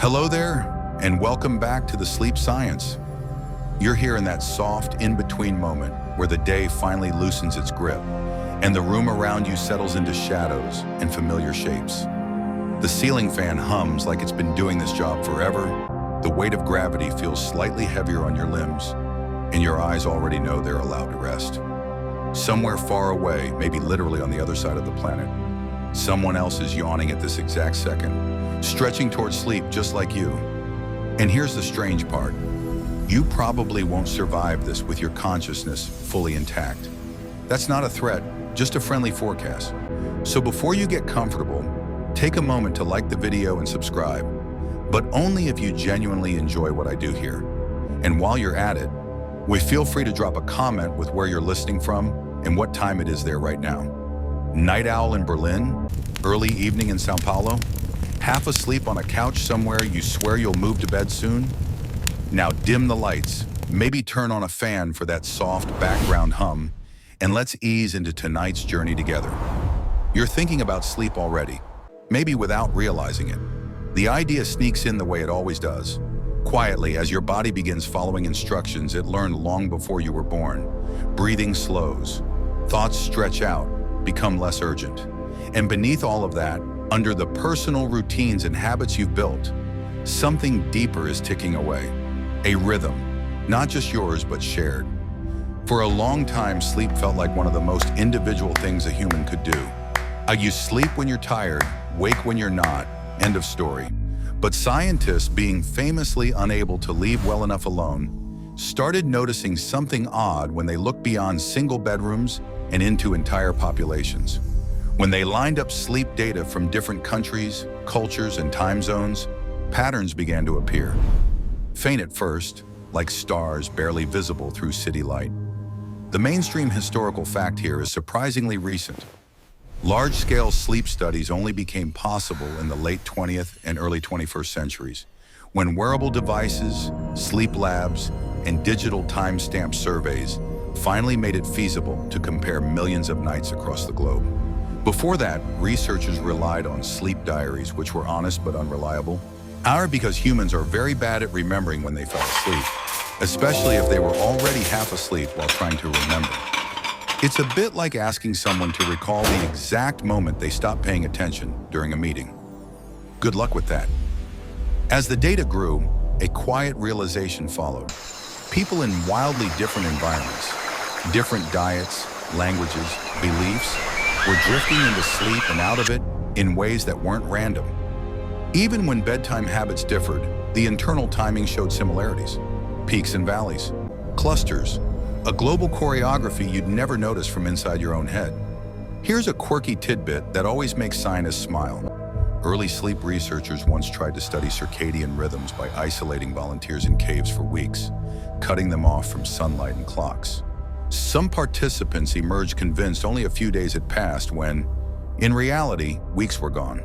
Hello there, and welcome back to the Sleep Science. You're here in that soft, in-between moment where the day finally loosens its grip, and the room around you settles into shadows and familiar shapes. The ceiling fan hums like it's been doing this job forever, the weight of gravity feels slightly heavier on your limbs, and your eyes already know they're allowed to rest. Somewhere far away, maybe literally on the other side of the planet, someone else is yawning at this exact second, stretching towards sleep just like you. And here's the strange part. You probably won't survive this with your consciousness fully intact. That's not a threat, just a friendly forecast. So before you get comfortable, take a moment to like the video and subscribe, but only if you genuinely enjoy what I do here. And while you're at it, feel free to drop a comment with where you're listening from and what time it is there right now. Night owl in Berlin, early evening in Sao Paulo, half asleep on a couch somewhere you swear you'll move to bed soon? Now dim the lights, maybe turn on a fan for that soft background hum, and let's ease into tonight's journey together. You're thinking about sleep already, maybe without realizing it. The idea sneaks in the way it always does, quietly as your body begins following instructions it learned long before you were born. Breathing slows, thoughts stretch out, become less urgent. And beneath all of that, under the personal routines and habits you've built, something deeper is ticking away. A rhythm, not just yours, but shared. For a long time, sleep felt like one of the most individual things a human could do. You sleep when you're tired, wake when you're not, end of story. But scientists, being famously unable to leave well enough alone, started noticing something odd when they looked beyond single bedrooms and into entire populations. When they lined up sleep data from different countries, cultures, and time zones, patterns began to appear. Faint at first, like stars barely visible through city light. The mainstream historical fact here is surprisingly recent. Large-scale sleep studies only became possible in the late 20th and early 21st centuries, when wearable devices, sleep labs, and digital time-stamped surveys finally made it feasible to compare millions of nights across the globe. Before that, researchers relied on sleep diaries, which were honest but unreliable. Because humans are very bad at remembering when they fell asleep, especially if they were already half asleep while trying to remember. It's a bit like asking someone to recall the exact moment they stopped paying attention during a meeting. Good luck with that. As the data grew, a quiet realization followed. People in wildly different environments, different diets, languages, beliefs, were drifting into sleep and out of it in ways that weren't random. Even when bedtime habits differed, the internal timing showed similarities. Peaks and valleys, clusters, a global choreography you'd never notice from inside your own head. Here's a quirky tidbit that always makes scientists smile. Early sleep researchers once tried to study circadian rhythms by isolating volunteers in caves for weeks, cutting them off from sunlight and clocks. Some participants emerged convinced only a few days had passed when, in reality, weeks were gone.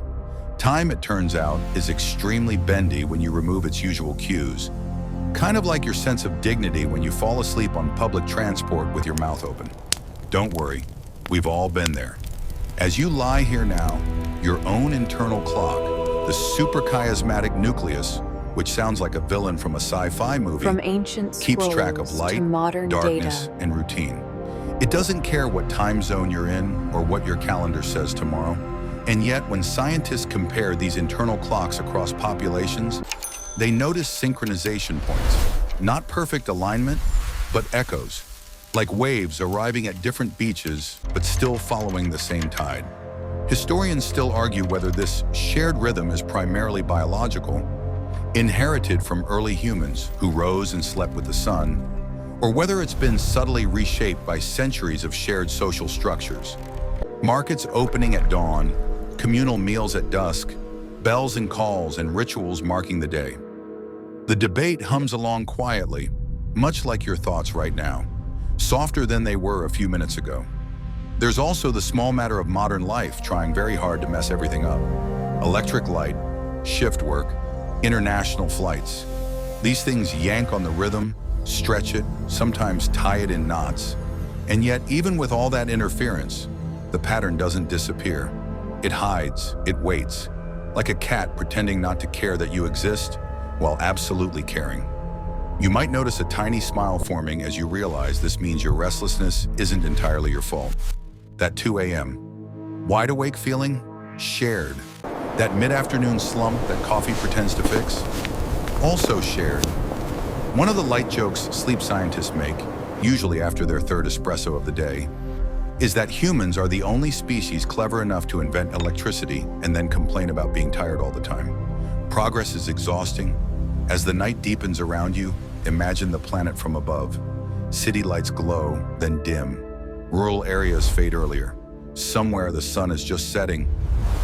Time, it turns out, is extremely bendy when you remove its usual cues, kind of like your sense of dignity when you fall asleep on public transport with your mouth open. Don't worry, we've all been there. As you lie here now, your own internal clock, the suprachiasmatic nucleus, which sounds like a villain from a sci-fi movie, from ancient keeps track of light, darkness, and routine. It doesn't care what time zone you're in or what your calendar says tomorrow. And yet, when scientists compare these internal clocks across populations, they notice synchronization points. Not perfect alignment, but echoes, like waves arriving at different beaches, but still following the same tide. Historians still argue whether this shared rhythm is primarily biological, inherited from early humans who rose and slept with the sun, or whether it's been subtly reshaped by centuries of shared social structures. Markets opening at dawn, communal meals at dusk, bells and calls and rituals marking the day. The debate hums along quietly, much like your thoughts right now, softer than they were a few minutes ago. There's also the small matter of modern life trying very hard to mess everything up. Electric light, shift work, international flights. These things yank on the rhythm, stretch it, sometimes tie it in knots. And yet, even with all that interference, the pattern doesn't disappear. It hides, it waits. like a cat pretending not to care that you exist while absolutely caring. You might notice a tiny smile forming as you realize this means your restlessness isn't entirely your fault. That 2 a.m. wide awake feeling? Shared. That mid-afternoon slump that coffee pretends to fix? Also shared. One of the light jokes sleep scientists make, usually after their third espresso of the day, is that humans are the only species clever enough to invent electricity and then complain about being tired all the time. Progress is exhausting. As the night deepens around you, imagine the planet from above. City lights glow, then dim. Rural areas fade earlier. Somewhere the sun is just setting.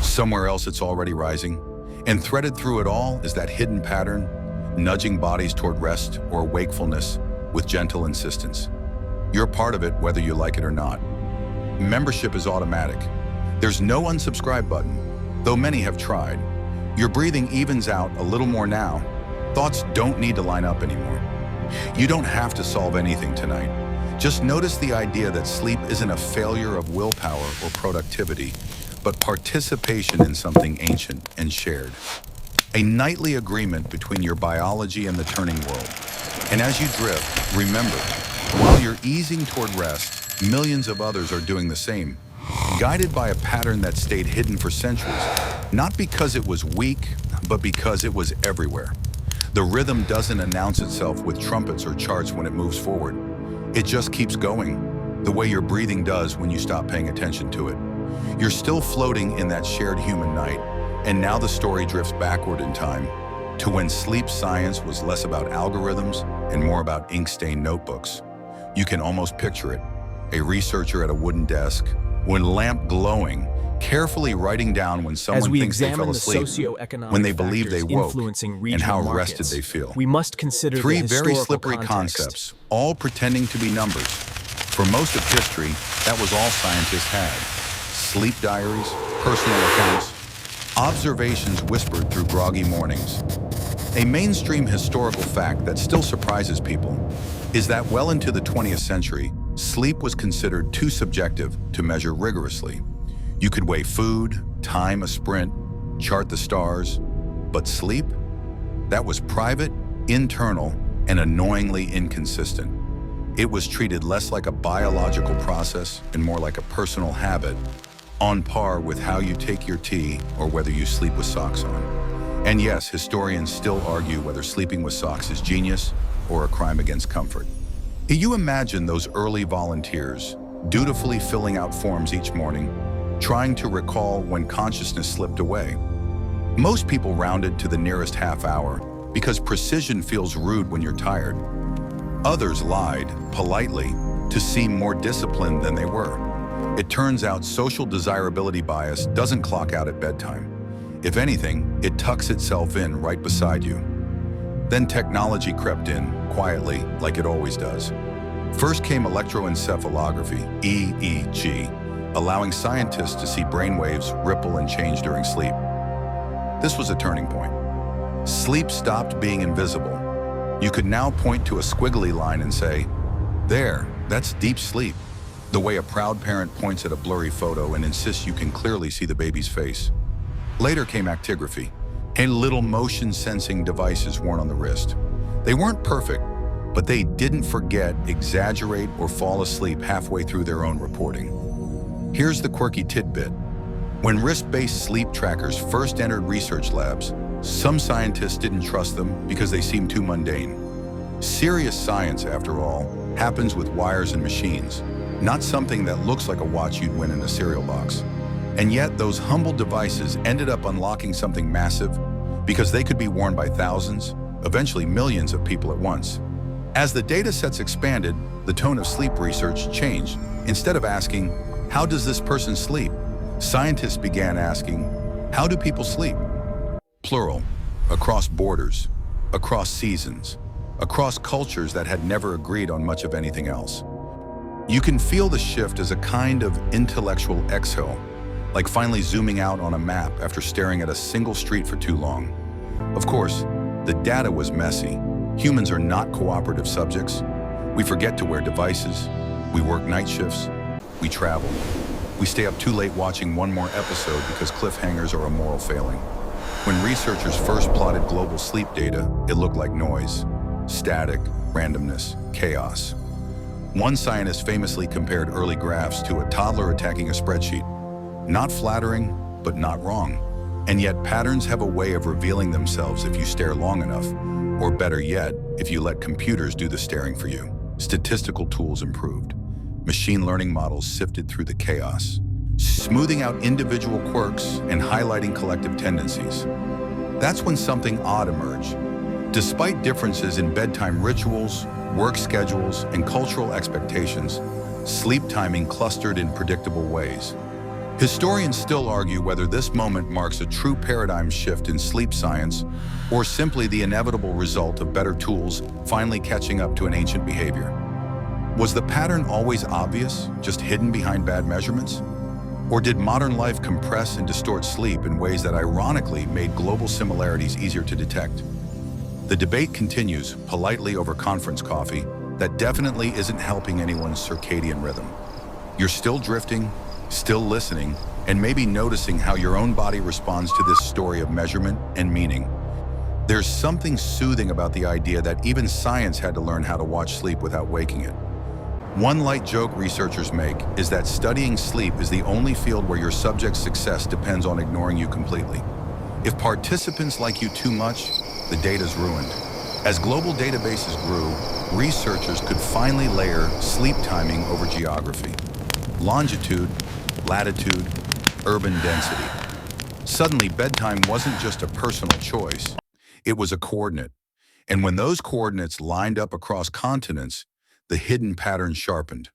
Somewhere else it's already rising. And threaded through it all is that hidden pattern, nudging bodies toward rest or wakefulness with gentle insistence. You're part of it whether you like it or not. Membership is automatic. There's no unsubscribe button, though many have tried. Your breathing evens out a little more now. Thoughts don't need to line up anymore. You don't have to solve anything tonight. Just notice the idea that sleep isn't a failure of willpower or productivity, but participation in something ancient and shared. A nightly agreement between your biology and the turning world. And as you drift, remember, while you're easing toward rest, millions of others are doing the same, guided by a pattern that stayed hidden for centuries, not because it was weak, but because it was everywhere. The rhythm doesn't announce itself with trumpets or charts when it moves forward. It just keeps going, the way your breathing does when you stop paying attention to it. You're still floating in that shared human night, and now the story drifts backward in time to when sleep science was less about algorithms and more about ink-stained notebooks. You can almost picture it, a researcher at a wooden desk, one lamp glowing, carefully writing down when someone thinks they fell asleep, when they believe they woke, and how rested they feel. We must consider three the very slippery context. concepts, all pretending to be numbers. For most of history, that was all scientists had. Sleep diaries, personal accounts, observations whispered through groggy mornings. A mainstream historical fact that still surprises people is that well into the 20th century, sleep was considered too subjective to measure rigorously. You could weigh food, time a sprint, chart the stars, but sleep? That was private, internal, and annoyingly inconsistent. It was treated less like a biological process and more like a personal habit, on par with how you take your tea or whether you sleep with socks on. And yes, historians still argue whether sleeping with socks is genius or a crime against comfort. You imagine those early volunteers dutifully filling out forms each morning, trying to recall when consciousness slipped away. Most people rounded to the nearest half hour because precision feels rude when you're tired. Others lied, politely, to seem more disciplined than they were. It turns out social desirability bias doesn't clock out at bedtime. If anything, it tucks itself in right beside you. Then technology crept in, quietly, like it always does. First came electroencephalography, EEG, allowing scientists to see brainwaves ripple and change during sleep. This was a turning point. Sleep stopped being invisible. You could now point to a squiggly line and say, "There, that's deep sleep," the way a proud parent points at a blurry photo and insists you can clearly see the baby's face. Later came actigraphy, little motion-sensing devices worn on the wrist. They weren't perfect, but they didn't forget, exaggerate, or fall asleep halfway through their own reporting. Here's the quirky tidbit. When wrist-based sleep trackers first entered research labs, some scientists didn't trust them because they seemed too mundane. Serious science, after all, happens with wires and machines, not something that looks like a watch you'd win in a cereal box. And yet, those humble devices ended up unlocking something massive because they could be worn by thousands, eventually millions of people at once. As the data sets expanded, the tone of sleep research changed. Instead of asking, "How does this person sleep?" scientists began asking, "How do people sleep?" Plural, across borders, across seasons, across cultures that had never agreed on much of anything else. You can feel the shift as a kind of intellectual exhale, like finally zooming out on a map after staring at a single street for too long. Of course, the data was messy. Humans are not cooperative subjects. We forget to wear devices. We work night shifts. We travel. We stay up too late watching one more episode because cliffhangers are a moral failing. When researchers first plotted global sleep data, it looked like noise, static, randomness, chaos. One scientist famously compared early graphs to a toddler attacking a spreadsheet. Not flattering, but not wrong. And yet patterns have a way of revealing themselves if you stare long enough, or better yet, if you let computers do the staring for you. Statistical tools improved. Machine learning models sifted through the chaos, smoothing out individual quirks and highlighting collective tendencies. That's when something odd emerged. Despite differences in bedtime rituals, work schedules, and cultural expectations, sleep timing clustered in predictable ways. Historians still argue whether this moment marks a true paradigm shift in sleep science or simply the inevitable result of better tools finally catching up to an ancient behavior. Was the pattern always obvious, just hidden behind bad measurements? Or did modern life compress and distort sleep in ways that ironically made global similarities easier to detect? The debate continues, politely over conference coffee, that definitely isn't helping anyone's circadian rhythm. You're still drifting, still listening, and maybe noticing how your own body responds to this story of measurement and meaning. There's something soothing about the idea that even science had to learn how to watch sleep without waking it. One light joke researchers make is that studying sleep is the only field where your subject's success depends on ignoring you completely. If participants like you too much, the data's ruined. As global databases grew, researchers could finally layer sleep timing over geography, longitude, latitude, urban density. Suddenly, bedtime wasn't just a personal choice, it was a coordinate. And when those coordinates lined up across continents, the hidden pattern sharpened.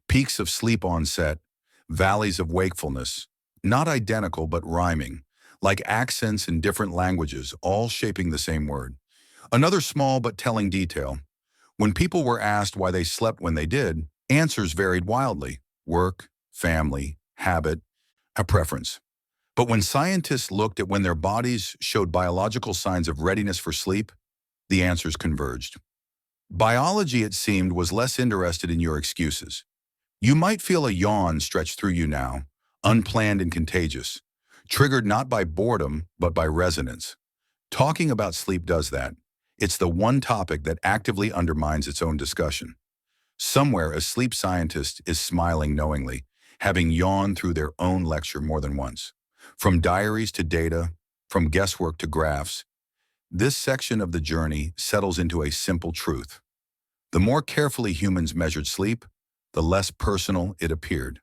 Peaks of sleep onset, valleys of wakefulness, not identical but rhyming, like accents in different languages, all shaping the same word. Another small but telling detail. When people were asked why they slept when they did, answers varied wildly. Work, family, habit, a preference. But when scientists looked at when their bodies showed biological signs of readiness for sleep, the answers converged. Biology, it seemed, was less interested in your excuses. You might feel a yawn stretch through you now, unplanned and contagious, triggered not by boredom, but by resonance. Talking about sleep does that. It's the one topic that actively undermines its own discussion. Somewhere, a sleep scientist is smiling knowingly, having yawned through their own lecture more than once. From diaries to data, from guesswork to graphs, this section of the journey settles into a simple truth. The more carefully humans measured sleep, the less personal it appeared.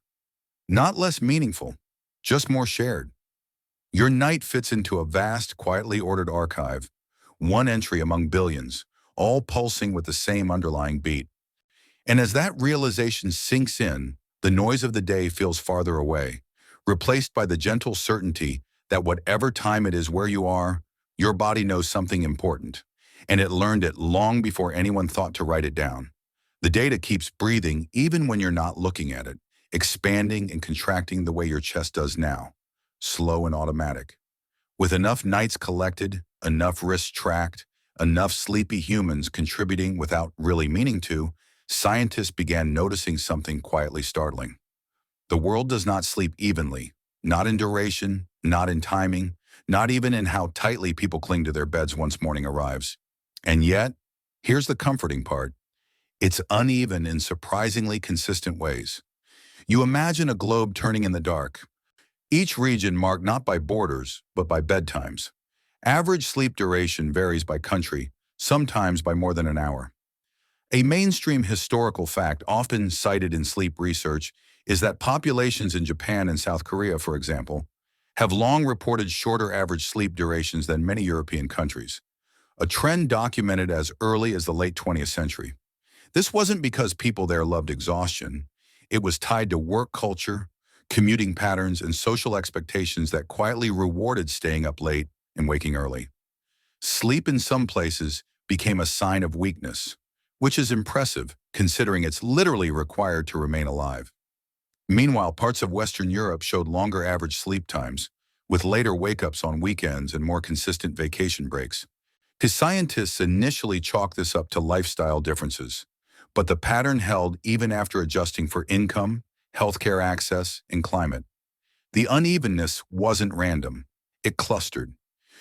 Not less meaningful, just more shared. Your night fits into a vast, quietly ordered archive, one entry among billions, all pulsing with the same underlying beat. And as that realization sinks in, the noise of the day feels farther away, replaced by the gentle certainty that whatever time it is where you are, your body knows something important, and it learned it long before anyone thought to write it down. The data keeps breathing even when you're not looking at it, expanding and contracting the way your chest does now, slow and automatic. With enough nights collected, enough risks tracked, enough sleepy humans contributing without really meaning to, scientists began noticing something quietly startling. The world does not sleep evenly, not in duration, not in timing, not even in how tightly people cling to their beds once morning arrives. And yet, here's the comforting part. It's uneven in surprisingly consistent ways. You imagine a globe turning in the dark, each region marked not by borders, but by bedtimes. Average sleep duration varies by country, sometimes by more than an hour. A mainstream historical fact often cited in sleep research is that populations in Japan and South Korea, for example, have long reported shorter average sleep durations than many European countries, a trend documented as early as the late 20th century. This wasn't because people there loved exhaustion. It was tied to work culture, commuting patterns, and social expectations that quietly rewarded staying up late and waking early. Sleep in some places became a sign of weakness, which is impressive considering it's literally required to remain alive. Meanwhile, parts of Western Europe showed longer average sleep times, with later wake-ups on weekends and more consistent vacation breaks. His scientists initially chalked this up to lifestyle differences, but the pattern held even after adjusting for income, healthcare access, and climate. The unevenness wasn't random. It clustered.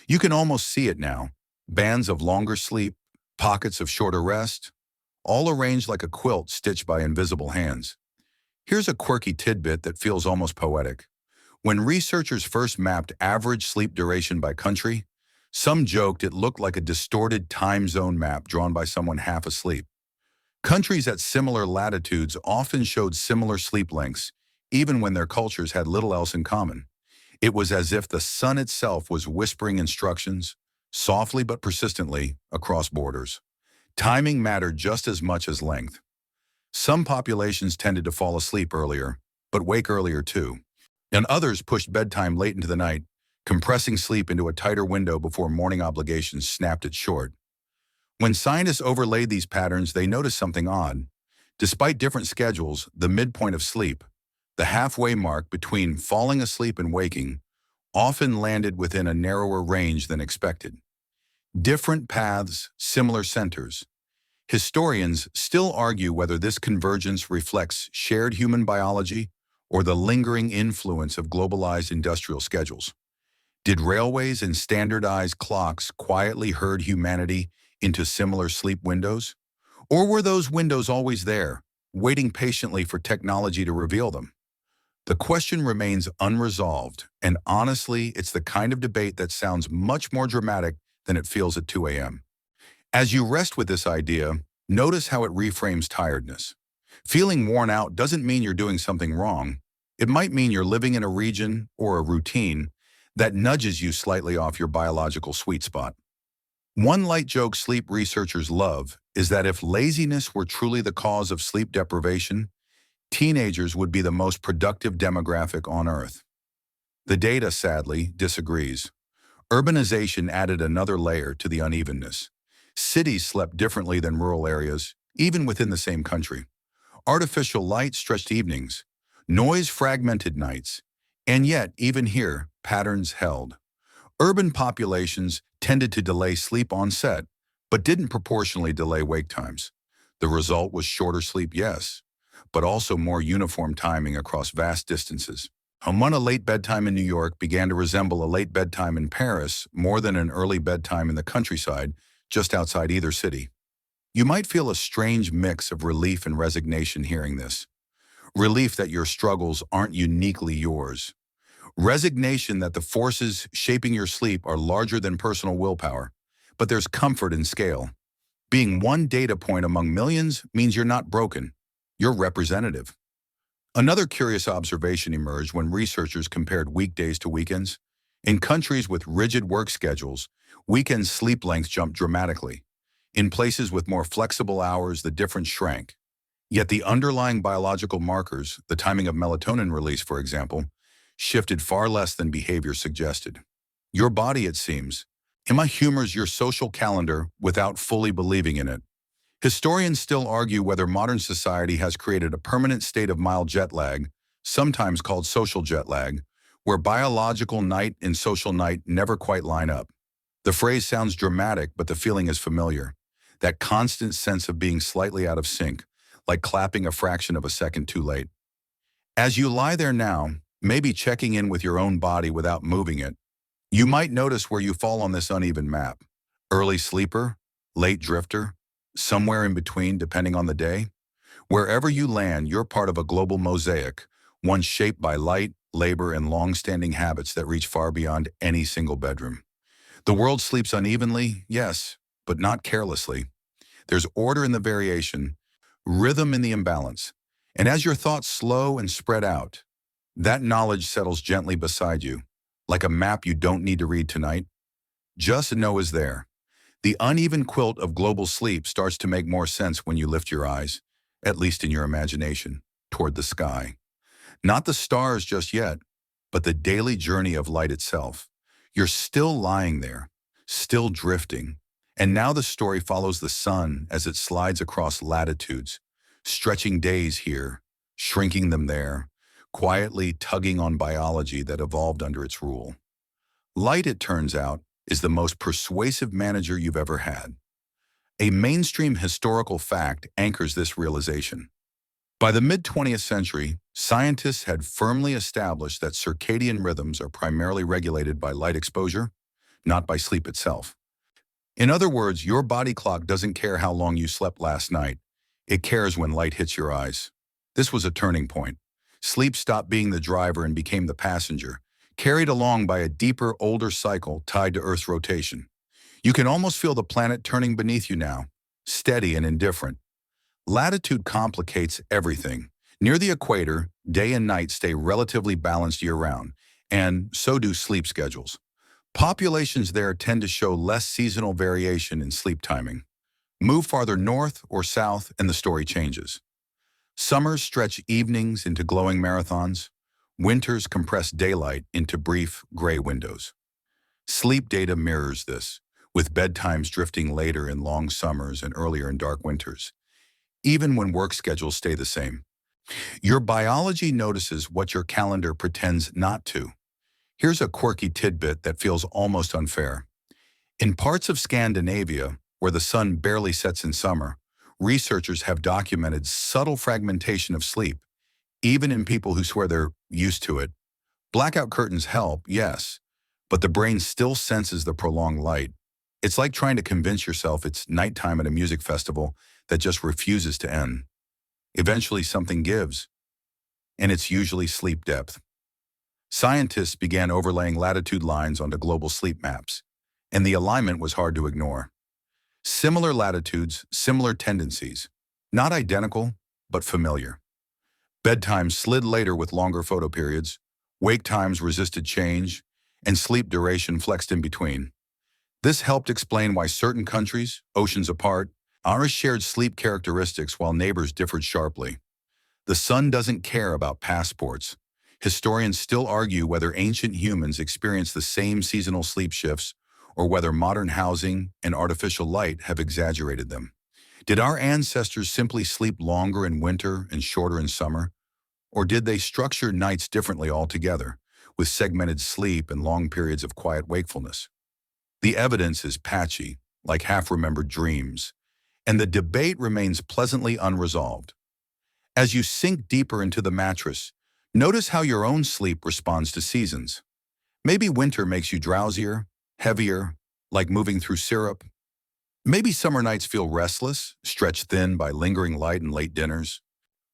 You can almost see it now. Bands of longer sleep, pockets of shorter rest, all arranged like a quilt stitched by invisible hands. Here's a quirky tidbit that feels almost poetic. When researchers first mapped average sleep duration by country, some joked it looked like a distorted time zone map drawn by someone half asleep. Countries at similar latitudes often showed similar sleep lengths, even when their cultures had little else in common. It was as if the sun itself was whispering instructions, softly but persistently, across borders. Timing mattered just as much as length. Some populations tended to fall asleep earlier, but wake earlier too, and others pushed bedtime late into the night, compressing sleep into a tighter window before morning obligations snapped it short. When scientists overlaid these patterns, they noticed something odd. Despite different schedules, the midpoint of sleep, the halfway mark between falling asleep and waking, often landed within a narrower range than expected. Different paths, similar centers. Historians still argue whether this convergence reflects shared human biology or the lingering influence of globalized industrial schedules. Did railways and standardized clocks quietly herd humanity into similar sleep windows? Or were those windows always there, waiting patiently for technology to reveal them? The question remains unresolved, and honestly, it's the kind of debate that sounds much more dramatic than it feels at 2 a.m. As you rest with this idea, notice how it reframes tiredness. Feeling worn out doesn't mean you're doing something wrong. It might mean you're living in a region or a routine that nudges you slightly off your biological sweet spot. One light joke sleep researchers love is that if laziness were truly the cause of sleep deprivation, teenagers would be the most productive demographic on Earth. The data, sadly, disagrees. Urbanization added another layer to the unevenness. Cities slept differently than rural areas, even within the same country. Artificial light stretched evenings, noise fragmented nights, and yet, even here, patterns held. Urban populations tended to delay sleep onset, but didn't proportionally delay wake times. The result was shorter sleep, yes, but also more uniform timing across vast distances. When a late bedtime in New York began to resemble a late bedtime in Paris more than an early bedtime in the countryside, just outside either city. You might feel a strange mix of relief and resignation hearing this. Relief that your struggles aren't uniquely yours. Resignation that the forces shaping your sleep are larger than personal willpower. But there's comfort in scale. Being one data point among millions means you're not broken. You're representative. Another curious observation emerged when researchers compared weekdays to weekends. In countries with rigid work schedules, weekend sleep lengths jumped dramatically. In places with more flexible hours, the difference shrank. Yet the underlying biological markers, the timing of melatonin release, for example, shifted far less than behavior suggested. Your body, it seems, humors your social calendar without fully believing in it. Historians still argue whether modern society has created a permanent state of mild jet lag, sometimes called social jet lag, where biological night and social night never quite line up. The phrase sounds dramatic, but the feeling is familiar. That constant sense of being slightly out of sync, like clapping a fraction of a second too late. As you lie there now, maybe checking in with your own body without moving it, you might notice where you fall on this uneven map. Early sleeper, late drifter, somewhere in between depending on the day. Wherever you land, you're part of a global mosaic, one shaped by light, labor, and long-standing habits that reach far beyond any single bedroom. The world sleeps unevenly, yes, but not carelessly. There's order in the variation, rhythm in the imbalance. And as your thoughts slow and spread out, that knowledge settles gently beside you, like a map you don't need to read tonight. Just know is there. The uneven quilt of global sleep starts to make more sense when you lift your eyes, at least in your imagination, toward the sky. Not the stars just yet, but the daily journey of light itself. You're still lying there, still drifting. And now the story follows the sun as it slides across latitudes, stretching days here, shrinking them there, quietly tugging on biology that evolved under its rule. Light, it turns out, is the most persuasive manager you've ever had. A mainstream historical fact anchors this realization. By the mid-20th century, scientists had firmly established that circadian rhythms are primarily regulated by light exposure, not by sleep itself. In other words, your body clock doesn't care how long you slept last night. It cares when light hits your eyes. This was a turning point. Sleep stopped being the driver and became the passenger, carried along by a deeper, older cycle tied to Earth's rotation. You can almost feel the planet turning beneath you now, steady and indifferent. Latitude complicates everything. Near the equator, day and night stay relatively balanced year-round, and so do sleep schedules. Populations there tend to show less seasonal variation in sleep timing. Move farther north or south and the story changes. Summers stretch evenings into glowing marathons. Winters compress daylight into brief, gray windows. Sleep data mirrors this, with bedtimes drifting later in long summers and earlier in dark winters, even when work schedules stay the same. Your biology notices what your calendar pretends not to. Here's a quirky tidbit that feels almost unfair. In parts of Scandinavia, where the sun barely sets in summer, researchers have documented subtle fragmentation of sleep, even in people who swear they're used to it. Blackout curtains help, yes, but the brain still senses the prolonged light. It's like trying to convince yourself it's nighttime at a music festival that just refuses to end. Eventually something gives, and it's usually sleep depth. Scientists began overlaying latitude lines onto global sleep maps, and the alignment was hard to ignore. Similar latitudes, similar tendencies. Not identical, but familiar. Bedtime slid later with longer photoperiods, wake times resisted change, and sleep duration flexed in between. This helped explain why certain countries, oceans apart, ours shared sleep characteristics while neighbors differed sharply. The sun doesn't care about passports. Historians still argue whether ancient humans experienced the same seasonal sleep shifts or whether modern housing and artificial light have exaggerated them. Did our ancestors simply sleep longer in winter and shorter in summer? Or did they structure nights differently altogether, with segmented sleep and long periods of quiet wakefulness? The evidence is patchy, like half-remembered dreams, and the debate remains pleasantly unresolved. As you sink deeper into the mattress, notice how your own sleep responds to seasons. Maybe winter makes you drowsier, heavier, like moving through syrup. Maybe summer nights feel restless, stretched thin by lingering light and late dinners.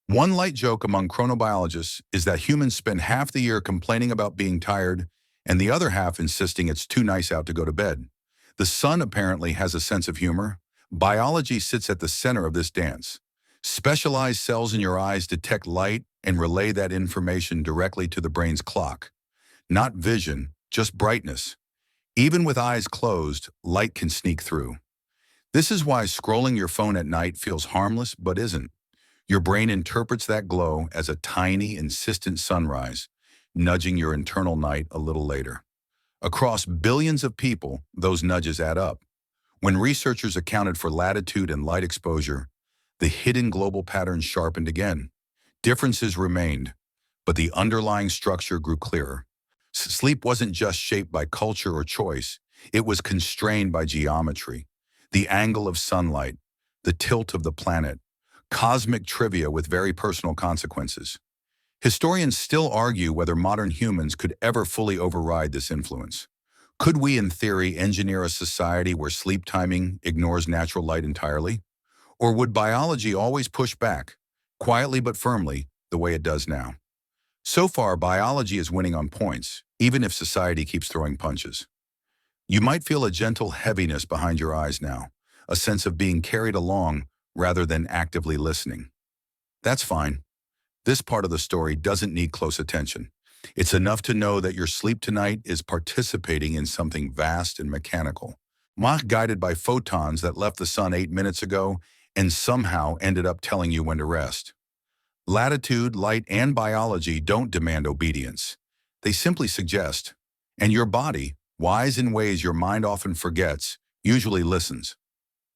One light joke among chronobiologists is that humans spend half the year complaining about being tired and the other half insisting it's too nice out to go to bed. The sun apparently has a sense of humor. Biology sits at the center of this dance. Specialized cells in your eyes detect light and relay that information directly to the brain's clock. Not vision, just brightness. Even with eyes closed, light can sneak through. This is why scrolling your phone at night feels harmless but isn't. Your brain interprets that glow as a tiny, insistent sunrise, nudging your internal night a little later. Across billions of people, those nudges add up. When researchers accounted for latitude and light exposure, the hidden global patterns sharpened again. Differences remained, but the underlying structure grew clearer. Sleep wasn't just shaped by culture or choice, it was constrained by geometry, the angle of sunlight, the tilt of the planet, cosmic trivia with very personal consequences. Historians still argue whether modern humans could ever fully override this influence. Could we, in theory, engineer a society where sleep timing ignores natural light entirely? Or would biology always push back, quietly but firmly, the way it does now? So far, biology is winning on points, even if society keeps throwing punches. You might feel a gentle heaviness behind your eyes now, a sense of being carried along rather than actively listening. That's fine. This part of the story doesn't need close attention. It's enough to know that your sleep tonight is participating in something vast and mechanical. Mach guided by photons that left the sun 8 minutes ago and somehow ended up telling you when to rest. Latitude, light, and biology don't demand obedience. They simply suggest. And your body, wise in ways your mind often forgets, usually listens.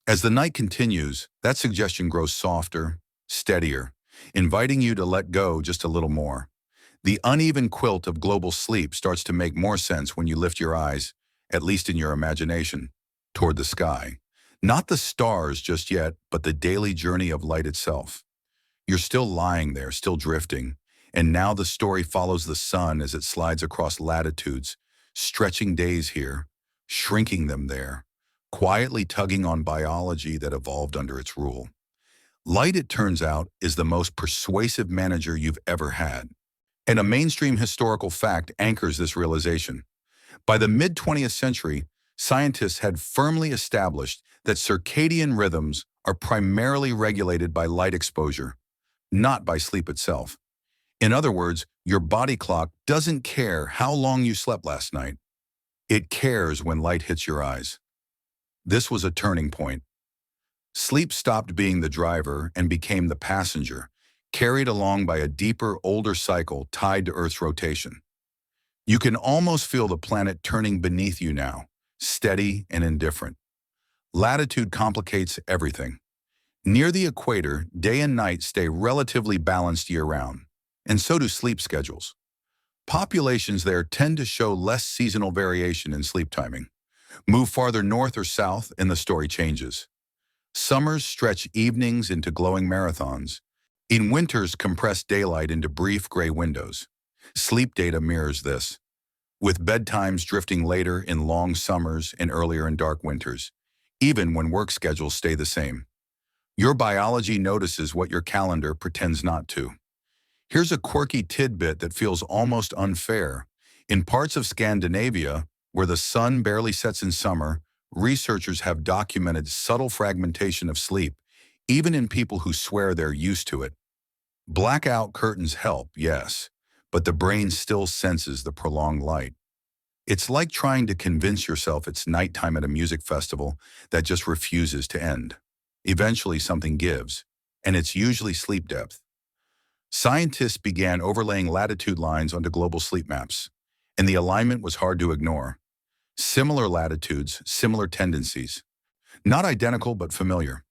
As the night continues, that suggestion grows softer, steadier, inviting you to let go just a little more. The uneven quilt of global sleep starts to make more sense when you lift your eyes, at least in your imagination, toward the sky. Not the stars just yet, but the daily journey of light itself. You're still lying there, still drifting, and now the story follows the sun as it slides across latitudes, stretching days here, shrinking them there, quietly tugging on biology that evolved under its rule. Light, it turns out, is the most persuasive manager you've ever had. And a mainstream historical fact anchors this realization. By the mid-20th century, scientists had firmly established that circadian rhythms are primarily regulated by light exposure, not by sleep itself. In other words, your body clock doesn't care how long you slept last night. It cares when light hits your eyes. This was a turning point. Sleep stopped being the driver and became the passenger, carried along by a deeper, older cycle tied to Earth's rotation. You can almost feel the planet turning beneath you now, steady and indifferent. Latitude complicates everything. Near the equator, day and night stay relatively balanced year-round, and so do sleep schedules. Populations there tend to show less seasonal variation in sleep timing. Move farther north or south, and the story changes. Summers stretch evenings into glowing marathons. In winters, compress daylight into brief gray windows. Sleep data mirrors this, with bedtimes drifting later in long summers and earlier in dark winters, even when work schedules stay the same. Your biology notices what your calendar pretends not to. Here's a quirky tidbit that feels almost unfair. In parts of Scandinavia, where the sun barely sets in summer, researchers have documented subtle fragmentation of sleep, even in people who swear they're used to it. Blackout curtains help, yes, but the brain still senses the prolonged light. It's like trying to convince yourself it's nighttime at a music festival that just refuses to end. Eventually something gives, and it's usually sleep depth. Scientists began overlaying latitude lines onto global sleep maps, and the alignment was hard to ignore. Similar latitudes, similar tendencies. Not identical, but familiar.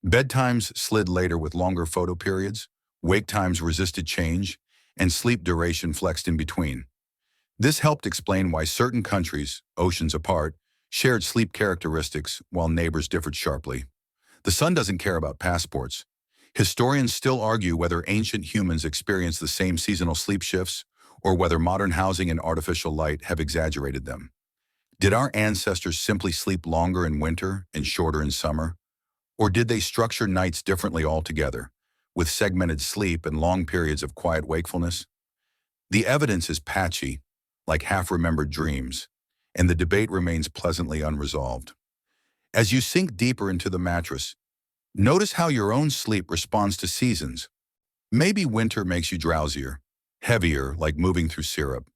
Bedtimes slid later with longer photo periods, wake times resisted change, and sleep duration flexed in between. This helped explain why certain countries, oceans apart, shared sleep characteristics while neighbors differed sharply. The sun doesn't care about passports. Historians still argue whether ancient humans experienced the same seasonal sleep shifts or whether modern housing and artificial light have exaggerated them. Did our ancestors simply sleep longer in winter and shorter in summer? Or did they structure nights differently altogether, with segmented sleep and long periods of quiet wakefulness? The evidence is patchy, like half-remembered dreams, and the debate remains pleasantly unresolved. As you sink deeper into the mattress, notice how your own sleep responds to seasons. Maybe winter makes you drowsier, heavier, like moving through syrup.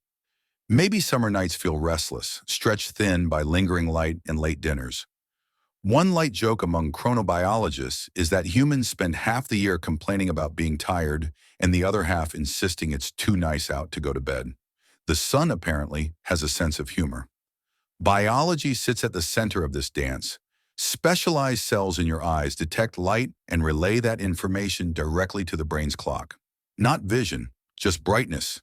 Maybe summer nights feel restless, stretched thin by lingering light and late dinners. One light joke among chronobiologists is that humans spend half the year complaining about being tired and the other half insisting it's too nice out to go to bed. The sun, apparently, has a sense of humor. Biology sits at the center of this dance. Specialized cells in your eyes detect light and relay that information directly to the brain's clock. Not vision, just brightness.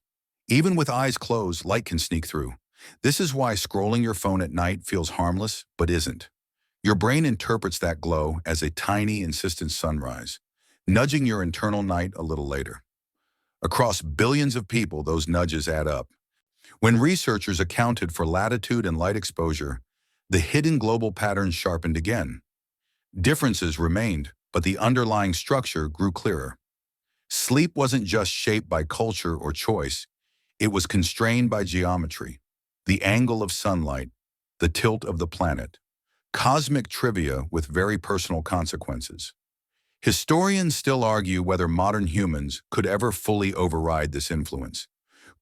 Even with eyes closed, light can sneak through. This is why scrolling your phone at night feels harmless, but isn't. Your brain interprets that glow as a tiny, insistent sunrise, nudging your internal night a little later. Across billions of people, those nudges add up. When researchers accounted for latitude and light exposure, the hidden global patterns sharpened again. Differences remained, but the underlying structure grew clearer. Sleep wasn't just shaped by culture or choice, it was constrained by geometry, the angle of sunlight, the tilt of the planet, cosmic trivia with very personal consequences. Historians still argue whether modern humans could ever fully override this influence.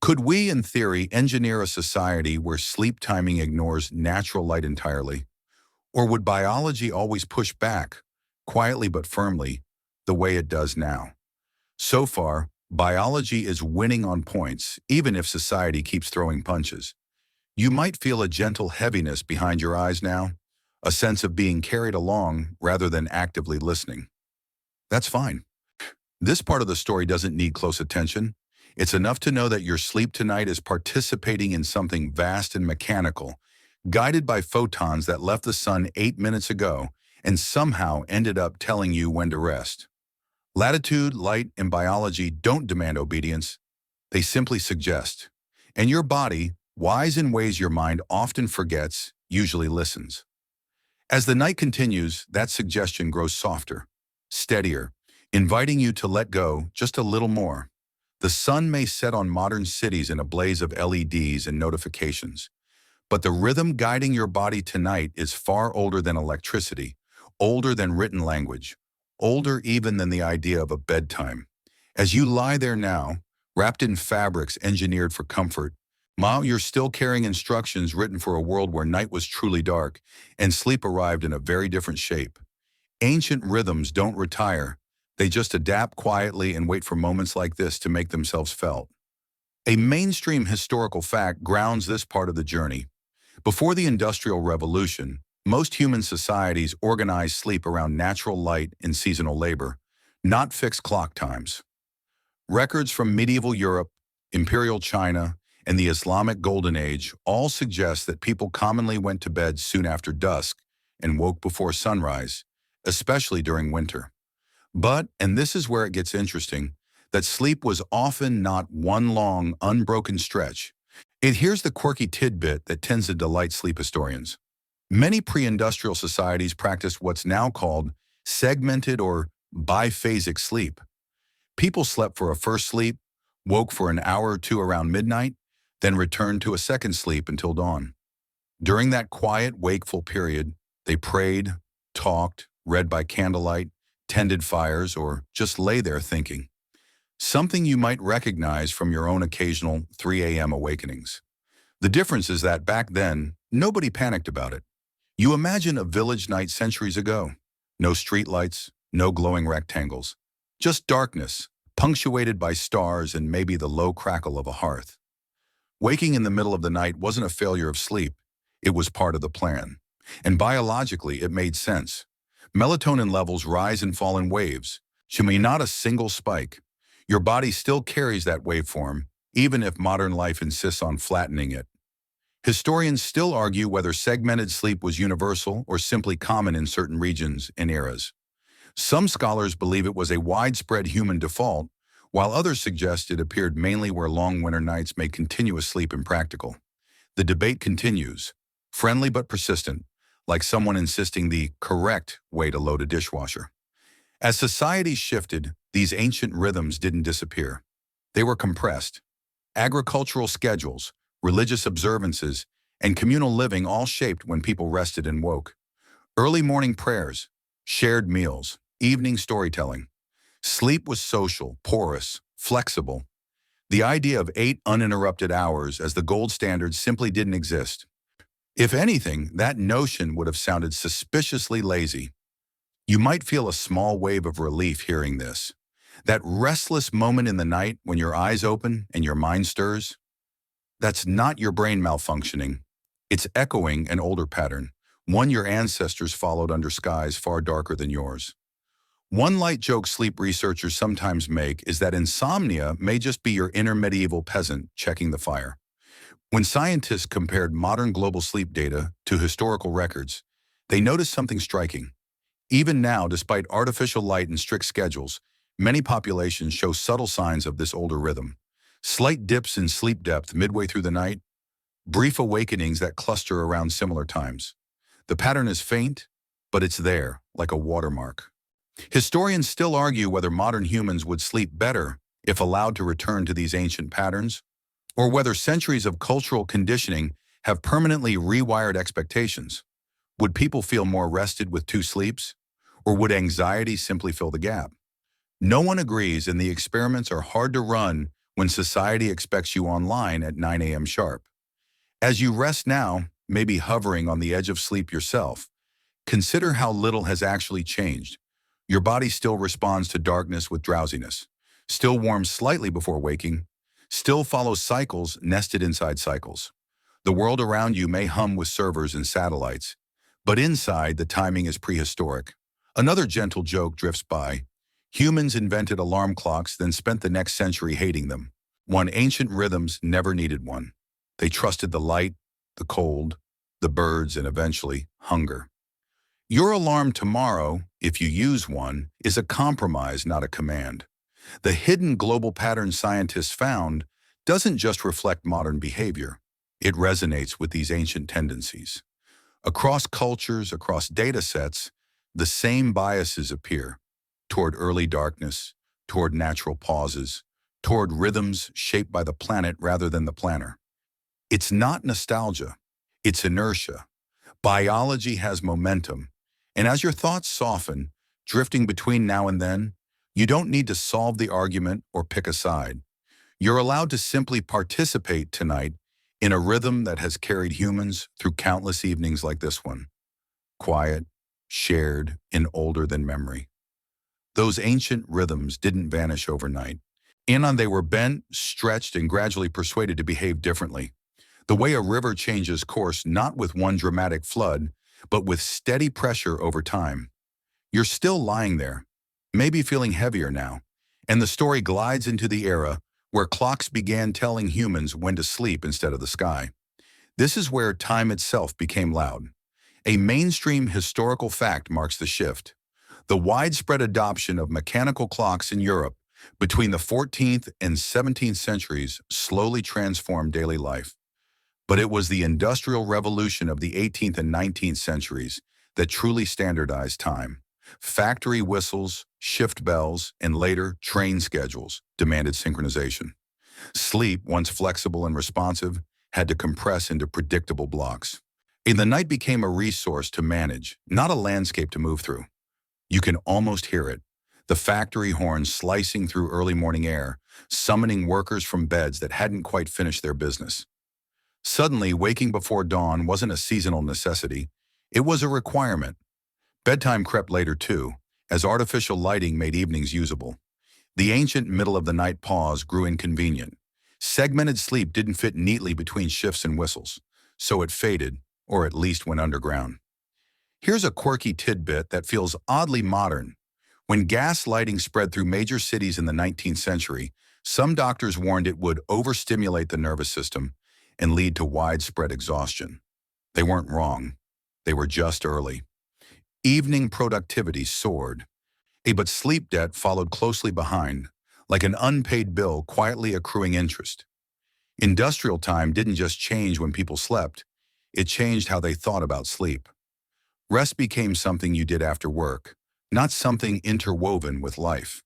Could we, in theory, engineer a society where sleep timing ignores natural light entirely? Or would biology always push back, quietly but firmly, the way it does now? So far, biology is winning on points, even if society keeps throwing punches. You might feel a gentle heaviness behind your eyes now, a sense of being carried along rather than actively listening. That's fine. This part of the story doesn't need close attention. It's enough to know that your sleep tonight is participating in something vast and mechanical, guided by photons that left the sun 8 minutes ago and somehow ended up telling you when to rest. Latitude, light, and biology don't demand obedience. They simply suggest. And your body, wise in ways your mind often forgets, usually listens. As the night continues, that suggestion grows softer, steadier, inviting you to let go just a little more. The sun may set on modern cities in a blaze of LEDs and notifications, but the rhythm guiding your body tonight is far older than electricity, older than written language, older even than the idea of a bedtime. As you lie there now, wrapped in fabrics engineered for comfort, Ma, you're still carrying instructions written for a world where night was truly dark and sleep arrived in a very different shape. Ancient rhythms don't retire. They just adapt quietly and wait for moments like this to make themselves felt. A mainstream historical fact grounds this part of the journey. Before the Industrial Revolution, most human societies organized sleep around natural light and seasonal labor, not fixed clock times. Records from medieval Europe, Imperial China, and the Islamic Golden Age all suggest that people commonly went to bed soon after dusk and woke before sunrise, especially during winter. But, and this is where it gets interesting, that sleep was often not one long, unbroken stretch. Here's the quirky tidbit that tends to delight sleep historians. Many pre-industrial societies practiced what's now called segmented or biphasic sleep. People slept for a first sleep, woke for an hour or two around midnight, then returned to a second sleep until dawn. During that quiet, wakeful period, they prayed, talked, read by candlelight, tended fires, or just lay there thinking. Something you might recognize from your own occasional 3 a.m. awakenings. The difference is that back then, nobody panicked about it. You imagine a village night centuries ago. No streetlights, no glowing rectangles. Just darkness, punctuated by stars and maybe the low crackle of a hearth. Waking in the middle of the night wasn't a failure of sleep. It was part of the plan. And biologically, it made sense. Melatonin levels rise and fall in waves. Not a single spike. Your body still carries that waveform, even if modern life insists on flattening it. Historians still argue whether segmented sleep was universal or simply common in certain regions and eras. Some scholars believe it was a widespread human default, while others suggest it appeared mainly where long winter nights made continuous sleep impractical. The debate continues, friendly but persistent, like someone insisting the correct way to load a dishwasher. As society shifted, these ancient rhythms didn't disappear. They were compressed. Agricultural schedules, religious observances, and communal living all shaped when people rested and woke. Early morning prayers, shared meals, evening storytelling. Sleep was social, porous, flexible. The idea of 8 uninterrupted hours as the gold standard simply didn't exist. If anything, that notion would have sounded suspiciously lazy. You might feel a small wave of relief hearing this. That restless moment in the night when your eyes open and your mind stirs. That's not your brain malfunctioning. It's echoing an older pattern, one your ancestors followed under skies far darker than yours. One light joke sleep researchers sometimes make is that insomnia may just be your inner medieval peasant checking the fire. When scientists compared modern global sleep data to historical records, they noticed something striking. Even now, despite artificial light and strict schedules, many populations show subtle signs of this older rhythm. Slight dips in sleep depth midway through the night, brief awakenings that cluster around similar times. The pattern is faint, but it's there, like a watermark. Historians still argue whether modern humans would sleep better if allowed to return to these ancient patterns, or whether centuries of cultural conditioning have permanently rewired expectations. Would people feel more rested with 2 sleeps, or would anxiety simply fill the gap? No one agrees, and the experiments are hard to run when society expects you online at 9 a.m. sharp. As you rest now, maybe hovering on the edge of sleep yourself, consider how little has actually changed. Your body still responds to darkness with drowsiness, still warms slightly before waking, still follows cycles nested inside cycles. The world around you may hum with servers and satellites, but inside the timing is prehistoric. Another gentle joke drifts by. Humans invented alarm clocks, then spent the next century hating them. Ancient rhythms never needed one. They trusted the light, the cold, the birds, and eventually hunger. Your alarm tomorrow, if you use one, is a compromise, not a command. The hidden global pattern scientists found doesn't just reflect modern behavior. It resonates with these ancient tendencies. Across cultures, across data sets, the same biases appear toward early darkness, toward natural pauses, toward rhythms shaped by the planet rather than the planner. It's not nostalgia, it's inertia. Biology has momentum, and as your thoughts soften, drifting between now and then, you don't need to solve the argument or pick a side. You're allowed to simply participate tonight in a rhythm that has carried humans through countless evenings like this one. Quiet, shared, and older than memory. Those ancient rhythms didn't vanish overnight. They were bent, stretched, and gradually persuaded to behave differently. The way a river changes course not with one dramatic flood, but with steady pressure over time. You're still lying there, maybe feeling heavier now, and the story glides into the era where clocks began telling humans when to sleep instead of the sky. This is where time itself became loud. A mainstream historical fact marks the shift. The widespread adoption of mechanical clocks in Europe between the 14th and 17th centuries slowly transformed daily life. But it was the Industrial Revolution of the 18th and 19th centuries that truly standardized time. Factory whistles, shift bells, and later train schedules demanded synchronization. Sleep, once flexible and responsive, had to compress into predictable blocks. And the night became a resource to manage, not a landscape to move through. You can almost hear it, the factory horns slicing through early morning air, summoning workers from beds that hadn't quite finished their business. Suddenly, waking before dawn wasn't a seasonal necessity, it was a requirement. Bedtime crept later too, as artificial lighting made evenings usable. The ancient middle-of-the-night pause grew inconvenient. Segmented sleep didn't fit neatly between shifts and whistles, so it faded, or at least went underground. Here's a quirky tidbit that feels oddly modern. When gas lighting spread through major cities in the 19th century, some doctors warned it would overstimulate the nervous system and lead to widespread exhaustion. They weren't wrong. They were just early. Evening productivity soared. But sleep debt followed closely behind, like an unpaid bill quietly accruing interest. Industrial time didn't just change when people slept, it changed how they thought about sleep. Rest became something you did after work, not something interwoven with life.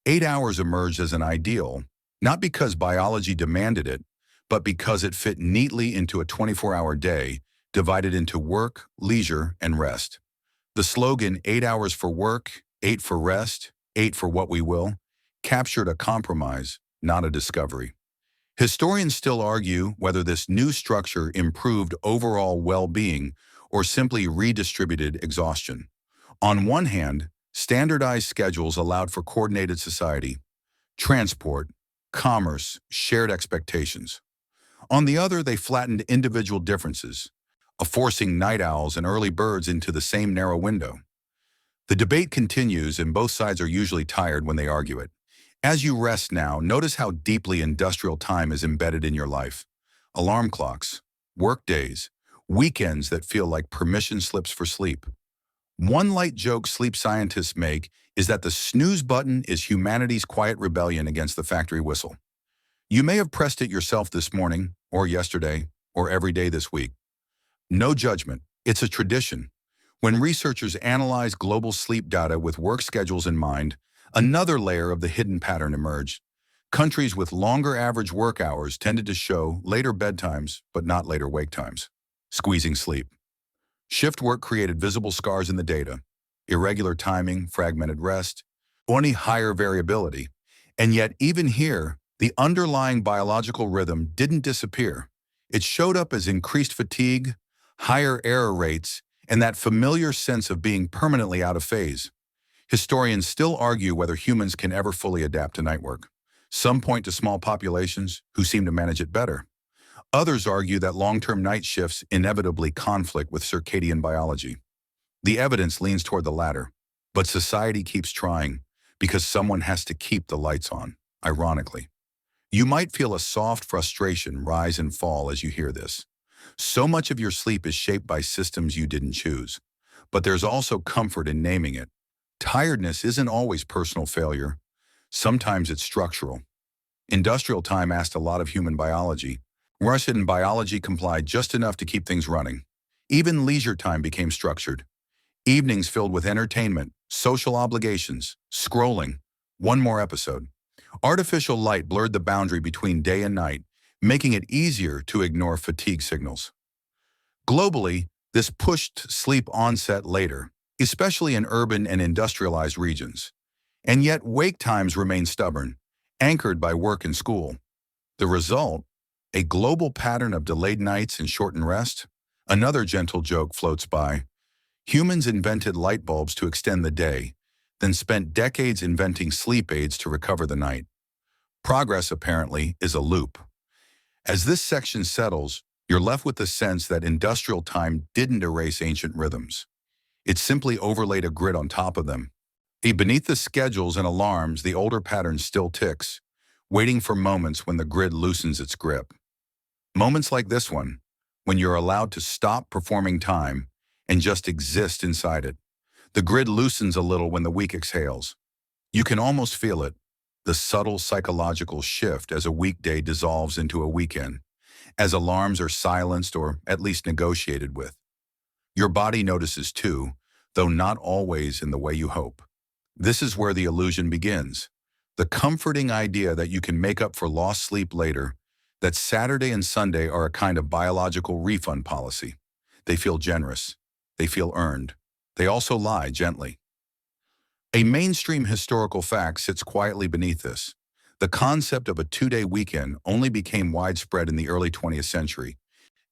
8 hours emerged as an ideal, not because biology demanded it, but because it fit neatly into a 24-hour day, divided into work, leisure, and rest. The slogan, 8 hours for work, 8 for rest, 8 for what we will, captured a compromise, not a discovery. Historians still argue whether this new structure improved overall well-being or simply redistributed exhaustion. On one hand, standardized schedules allowed for coordinated society, transport, commerce, shared expectations. On the other, they flattened individual differences, forcing night owls and early birds into the same narrow window. The debate continues, and both sides are usually tired when they argue it. As you rest now, notice how deeply industrial time is embedded in your life. Alarm clocks, work days, weekends that feel like permission slips for sleep. One light joke sleep scientists make is that the snooze button is humanity's quiet rebellion against the factory whistle. You may have pressed it yourself this morning, or yesterday, or every day this week. No judgment, it's a tradition. When researchers analyze global sleep data with work schedules in mind, another layer of the hidden pattern emerged. Countries with longer average work hours tended to show later bedtimes, but not later wake times. Squeezing sleep. Shift work created visible scars in the data, irregular timing, fragmented rest, only higher variability. And yet, even here, the underlying biological rhythm didn't disappear. It showed up as increased fatigue, higher error rates, and that familiar sense of being permanently out of phase. Historians still argue whether humans can ever fully adapt to night work. Some point to small populations who seem to manage it better. Others argue that long-term night shifts inevitably conflict with circadian biology. The evidence leans toward the latter, but society keeps trying because someone has to keep the lights on, ironically. You might feel a soft frustration rise and fall as you hear this. So much of your sleep is shaped by systems you didn't choose, but there's also comfort in naming it. Tiredness isn't always personal failure. Sometimes it's structural. Industrial time asked a lot of human biology. Russian biology complied just enough to keep things running. Even leisure time became structured. Evenings filled with entertainment, social obligations, scrolling, one more episode. Artificial light blurred the boundary between day and night, making it easier to ignore fatigue signals. Globally, this pushed sleep onset later, especially in urban and industrialized regions. And yet wake times remain stubborn, anchored by work and school. The result? A global pattern of delayed nights and shortened rest? Another gentle joke floats by. Humans invented light bulbs to extend the day, then spent decades inventing sleep aids to recover the night. Progress, apparently, is a loop. As this section settles, you're left with the sense that industrial time didn't erase ancient rhythms. It simply overlaid a grid on top of them. Beneath the schedules and alarms, the older pattern still ticks, waiting for moments when the grid loosens its grip. Moments like this one, when you're allowed to stop performing time and just exist inside it. The grid loosens a little when the week exhales. You can almost feel it, the subtle psychological shift as a weekday dissolves into a weekend, as alarms are silenced or at least negotiated with. Your body notices too, though not always in the way you hope. This is where the illusion begins. The comforting idea that you can make up for lost sleep later, that Saturday and Sunday are a kind of biological refund policy. They feel generous. They feel earned. They also lie gently. A mainstream historical fact sits quietly beneath this. The concept of a two-day weekend only became widespread in the early 20th century,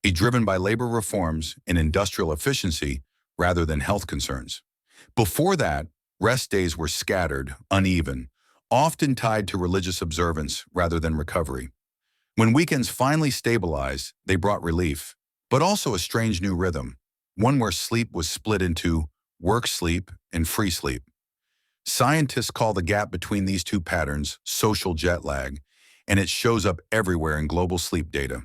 driven by labor reforms and industrial efficiency rather than health concerns. Before that, rest days were scattered, uneven, often tied to religious observance rather than recovery. When weekends finally stabilized, they brought relief, but also a strange new rhythm, one where sleep was split into work sleep and free sleep. Scientists call the gap between these two patterns social jet lag, and it shows up everywhere in global sleep data.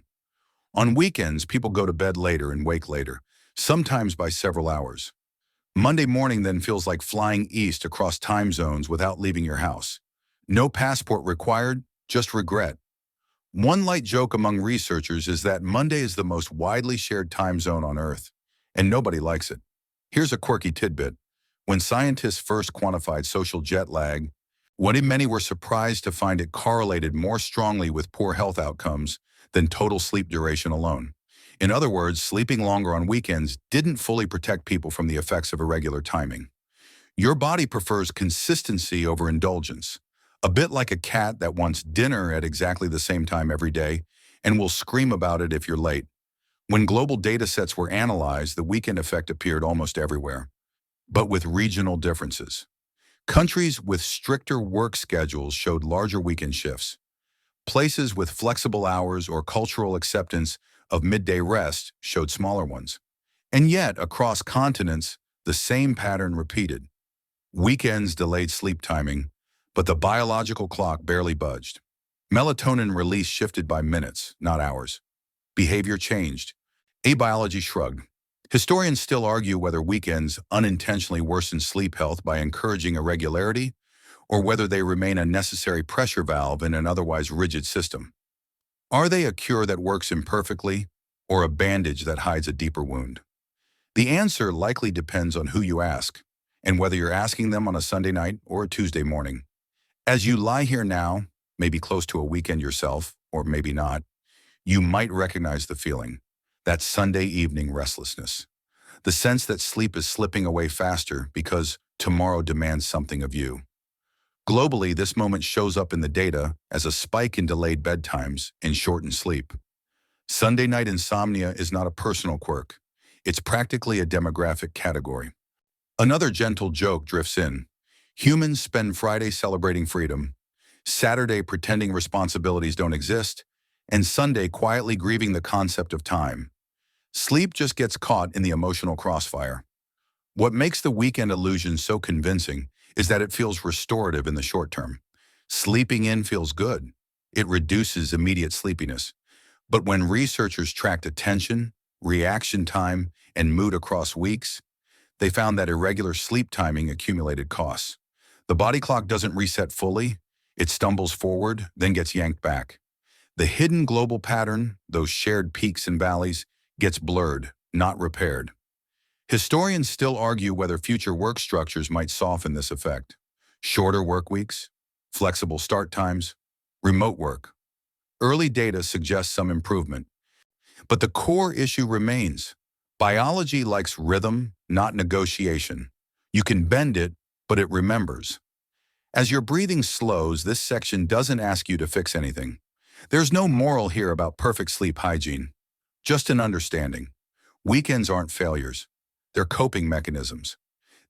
On weekends, people go to bed later and wake later, sometimes by several hours. Monday morning then feels like flying east across time zones without leaving your house. No passport required, just regret. One light joke among researchers is that Monday is the most widely shared time zone on Earth, and nobody likes it. Here's a quirky tidbit. When scientists first quantified social jet lag, many were surprised to find it correlated more strongly with poor health outcomes than total sleep duration alone. In other words, sleeping longer on weekends didn't fully protect people from the effects of irregular timing. Your body prefers consistency over indulgence, a bit like a cat that wants dinner at exactly the same time every day and will scream about it if you're late. When global data sets were analyzed, the weekend effect appeared almost everywhere, but with regional differences. Countries with stricter work schedules showed larger weekend shifts. Places with flexible hours or cultural acceptance of midday rest showed smaller ones. And yet, across continents, the same pattern repeated. Weekends delayed sleep timing, but the biological clock barely budged. Melatonin release shifted by minutes, not hours. Behavior changed. Biology shrugged. Historians still argue whether weekends unintentionally worsen sleep health by encouraging irregularity, or whether they remain a necessary pressure valve in an otherwise rigid system. Are they a cure that works imperfectly, or a bandage that hides a deeper wound? The answer likely depends on who you ask, and whether you're asking them on a Sunday night or a Tuesday morning. As you lie here now, maybe close to a weekend yourself, or maybe not, you might recognize the feeling, that Sunday evening restlessness. The sense that sleep is slipping away faster because tomorrow demands something of you. Globally, this moment shows up in the data as a spike in delayed bedtimes and shortened sleep. Sunday night insomnia is not a personal quirk. It's practically a demographic category. Another gentle joke drifts in. Humans spend Friday celebrating freedom, Saturday pretending responsibilities don't exist, and Sunday quietly grieving the concept of time. Sleep just gets caught in the emotional crossfire. What makes the weekend illusion so convincing is that it feels restorative in the short term. Sleeping in feels good. It reduces immediate sleepiness. But when researchers tracked attention, reaction time, and mood across weeks, they found that irregular sleep timing accumulated costs. The body clock doesn't reset fully. It stumbles forward, then gets yanked back. The hidden global pattern, those shared peaks and valleys, gets blurred, not repaired. Historians still argue whether future work structures might soften this effect. Shorter work weeks, flexible start times, remote work. Early data suggests some improvement, but the core issue remains. Biology likes rhythm, not negotiation. You can bend it, but it remembers. As your breathing slows, this section doesn't ask you to fix anything. There's no moral here about perfect sleep hygiene, just an understanding. Weekends aren't failures. They're coping mechanisms.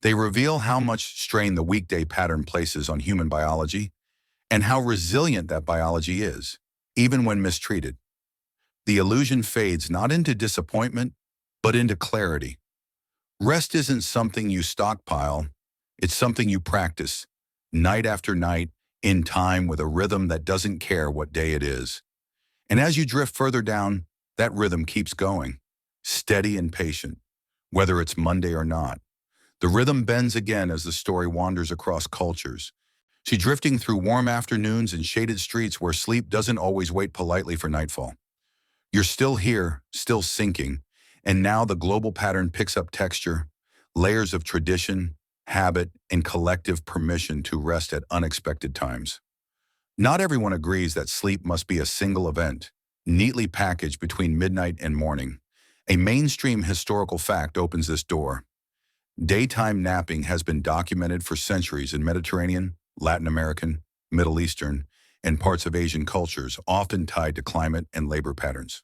They reveal how much strain the weekday pattern places on human biology and how resilient that biology is, even when mistreated. The illusion fades not into disappointment, but into clarity. Rest isn't something you stockpile, it's something you practice, night after night, in time with a rhythm that doesn't care what day it is. And as you drift further down, that rhythm keeps going, steady and patient, whether it's Monday or not. The rhythm bends again as the story wanders across cultures. She drifting through warm afternoons and shaded streets where sleep doesn't always wait politely for nightfall. You're still here, still sinking, and now the global pattern picks up texture, layers of tradition, habit, and collective permission to rest at unexpected times. Not everyone agrees that sleep must be a single event, neatly packaged between midnight and morning. A mainstream historical fact opens this door. Daytime napping has been documented for centuries in Mediterranean, Latin American, Middle Eastern, and parts of Asian cultures, often tied to climate and labor patterns.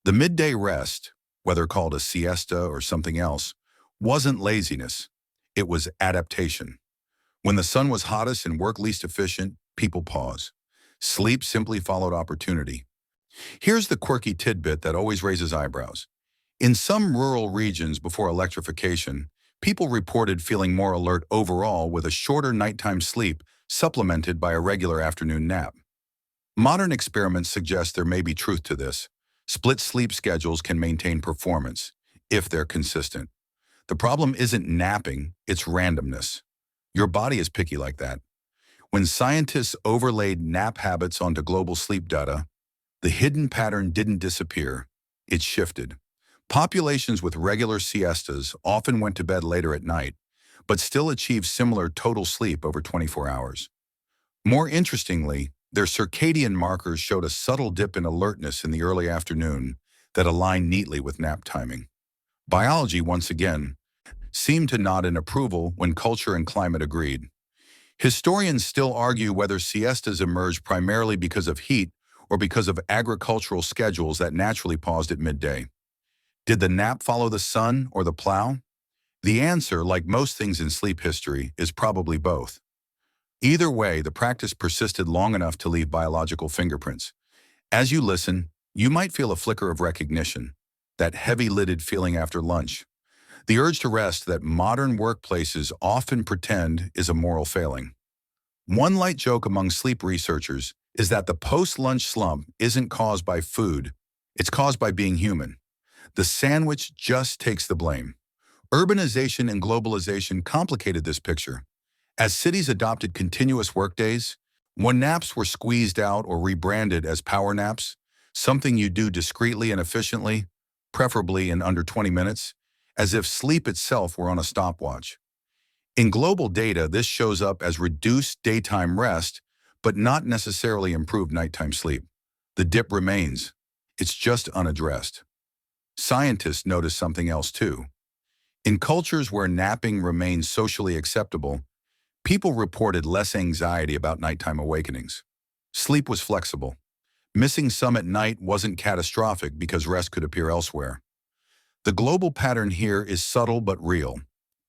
The midday rest, whether called a siesta or something else, wasn't laziness. It was adaptation. When the sun was hottest and work least efficient, people pause. Sleep simply followed opportunity. Here's the quirky tidbit that always raises eyebrows. In some rural regions before electrification, people reported feeling more alert overall with a shorter nighttime sleep supplemented by a regular afternoon nap. Modern experiments suggest there may be truth to this. Split sleep schedules can maintain performance, if they're consistent. The problem isn't napping, it's randomness. Your body is picky like that. When scientists overlaid nap habits onto global sleep data, the hidden pattern didn't disappear, it shifted. Populations with regular siestas often went to bed later at night, but still achieved similar total sleep over 24 hours. More interestingly, their circadian markers showed a subtle dip in alertness in the early afternoon that aligned neatly with nap timing. Biology, once again, seemed to nod in approval when culture and climate agreed. Historians still argue whether siestas emerged primarily because of heat or because of agricultural schedules that naturally paused at midday. Did the nap follow the sun or the plow? The answer, like most things in sleep history, is probably both. Either way, the practice persisted long enough to leave biological fingerprints. As you listen, you might feel a flicker of recognition, that heavy-lidded feeling after lunch, the urge to rest that modern workplaces often pretend is a moral failing. One light joke among sleep researchers is that the post-lunch slump isn't caused by food, it's caused by being human. The sandwich just takes the blame. Urbanization and globalization complicated this picture. As cities adopted continuous workdays, when naps were squeezed out or rebranded as power naps, something you do discreetly and efficiently, preferably in under 20 minutes, as if sleep itself were on a stopwatch. In global data, this shows up as reduced daytime rest, but not necessarily improved nighttime sleep. The dip remains. It's just unaddressed. Scientists notice something else too. In cultures where napping remained socially acceptable, people reported less anxiety about nighttime awakenings. Sleep was flexible. Missing some at night wasn't catastrophic because rest could appear elsewhere. The global pattern here is subtle but real.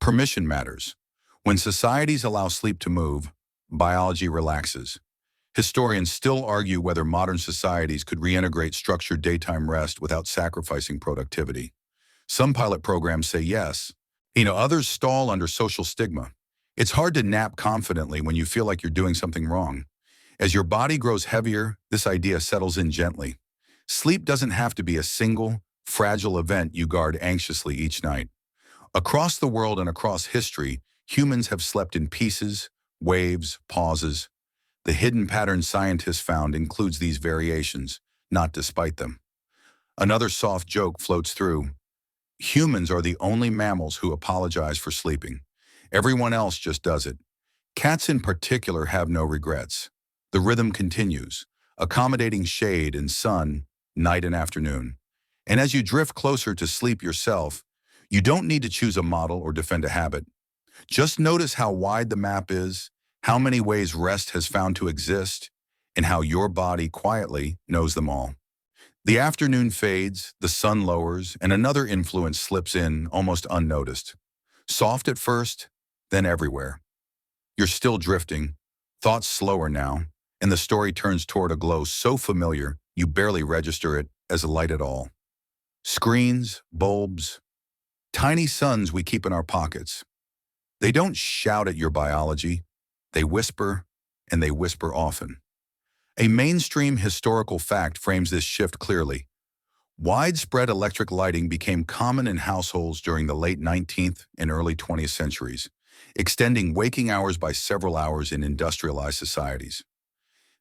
Permission matters. When societies allow sleep to move, biology relaxes. Historians still argue whether modern societies could reintegrate structured daytime rest without sacrificing productivity. Some pilot programs say yes. Others stall under social stigma. It's hard to nap confidently when you feel like you're doing something wrong. As your body grows heavier, this idea settles in gently. Sleep doesn't have to be a single, fragile event you guard anxiously each night. Across the world and across history, humans have slept in pieces, waves, pauses. The hidden pattern scientists found includes these variations, not despite them. Another soft joke floats through. Humans are the only mammals who apologize for sleeping. Everyone else just does it. Cats in particular have no regrets. The rhythm continues, accommodating shade and sun, night and afternoon. And as you drift closer to sleep yourself, you don't need to choose a model or defend a habit. Just notice how wide the map is, how many ways rest has found to exist, and how your body quietly knows them all. The afternoon fades, the sun lowers, and another influence slips in almost unnoticed. Soft at first, then everywhere. You're still drifting, thoughts slower now, and the story turns toward a glow so familiar you barely register it as a light at all. Screens, bulbs, tiny suns we keep in our pockets. They don't shout at your biology, they whisper, and they whisper often. A mainstream historical fact frames this shift clearly. Widespread electric lighting became common in households during the late 19th and early 20th centuries, extending waking hours by several hours in industrialized societies.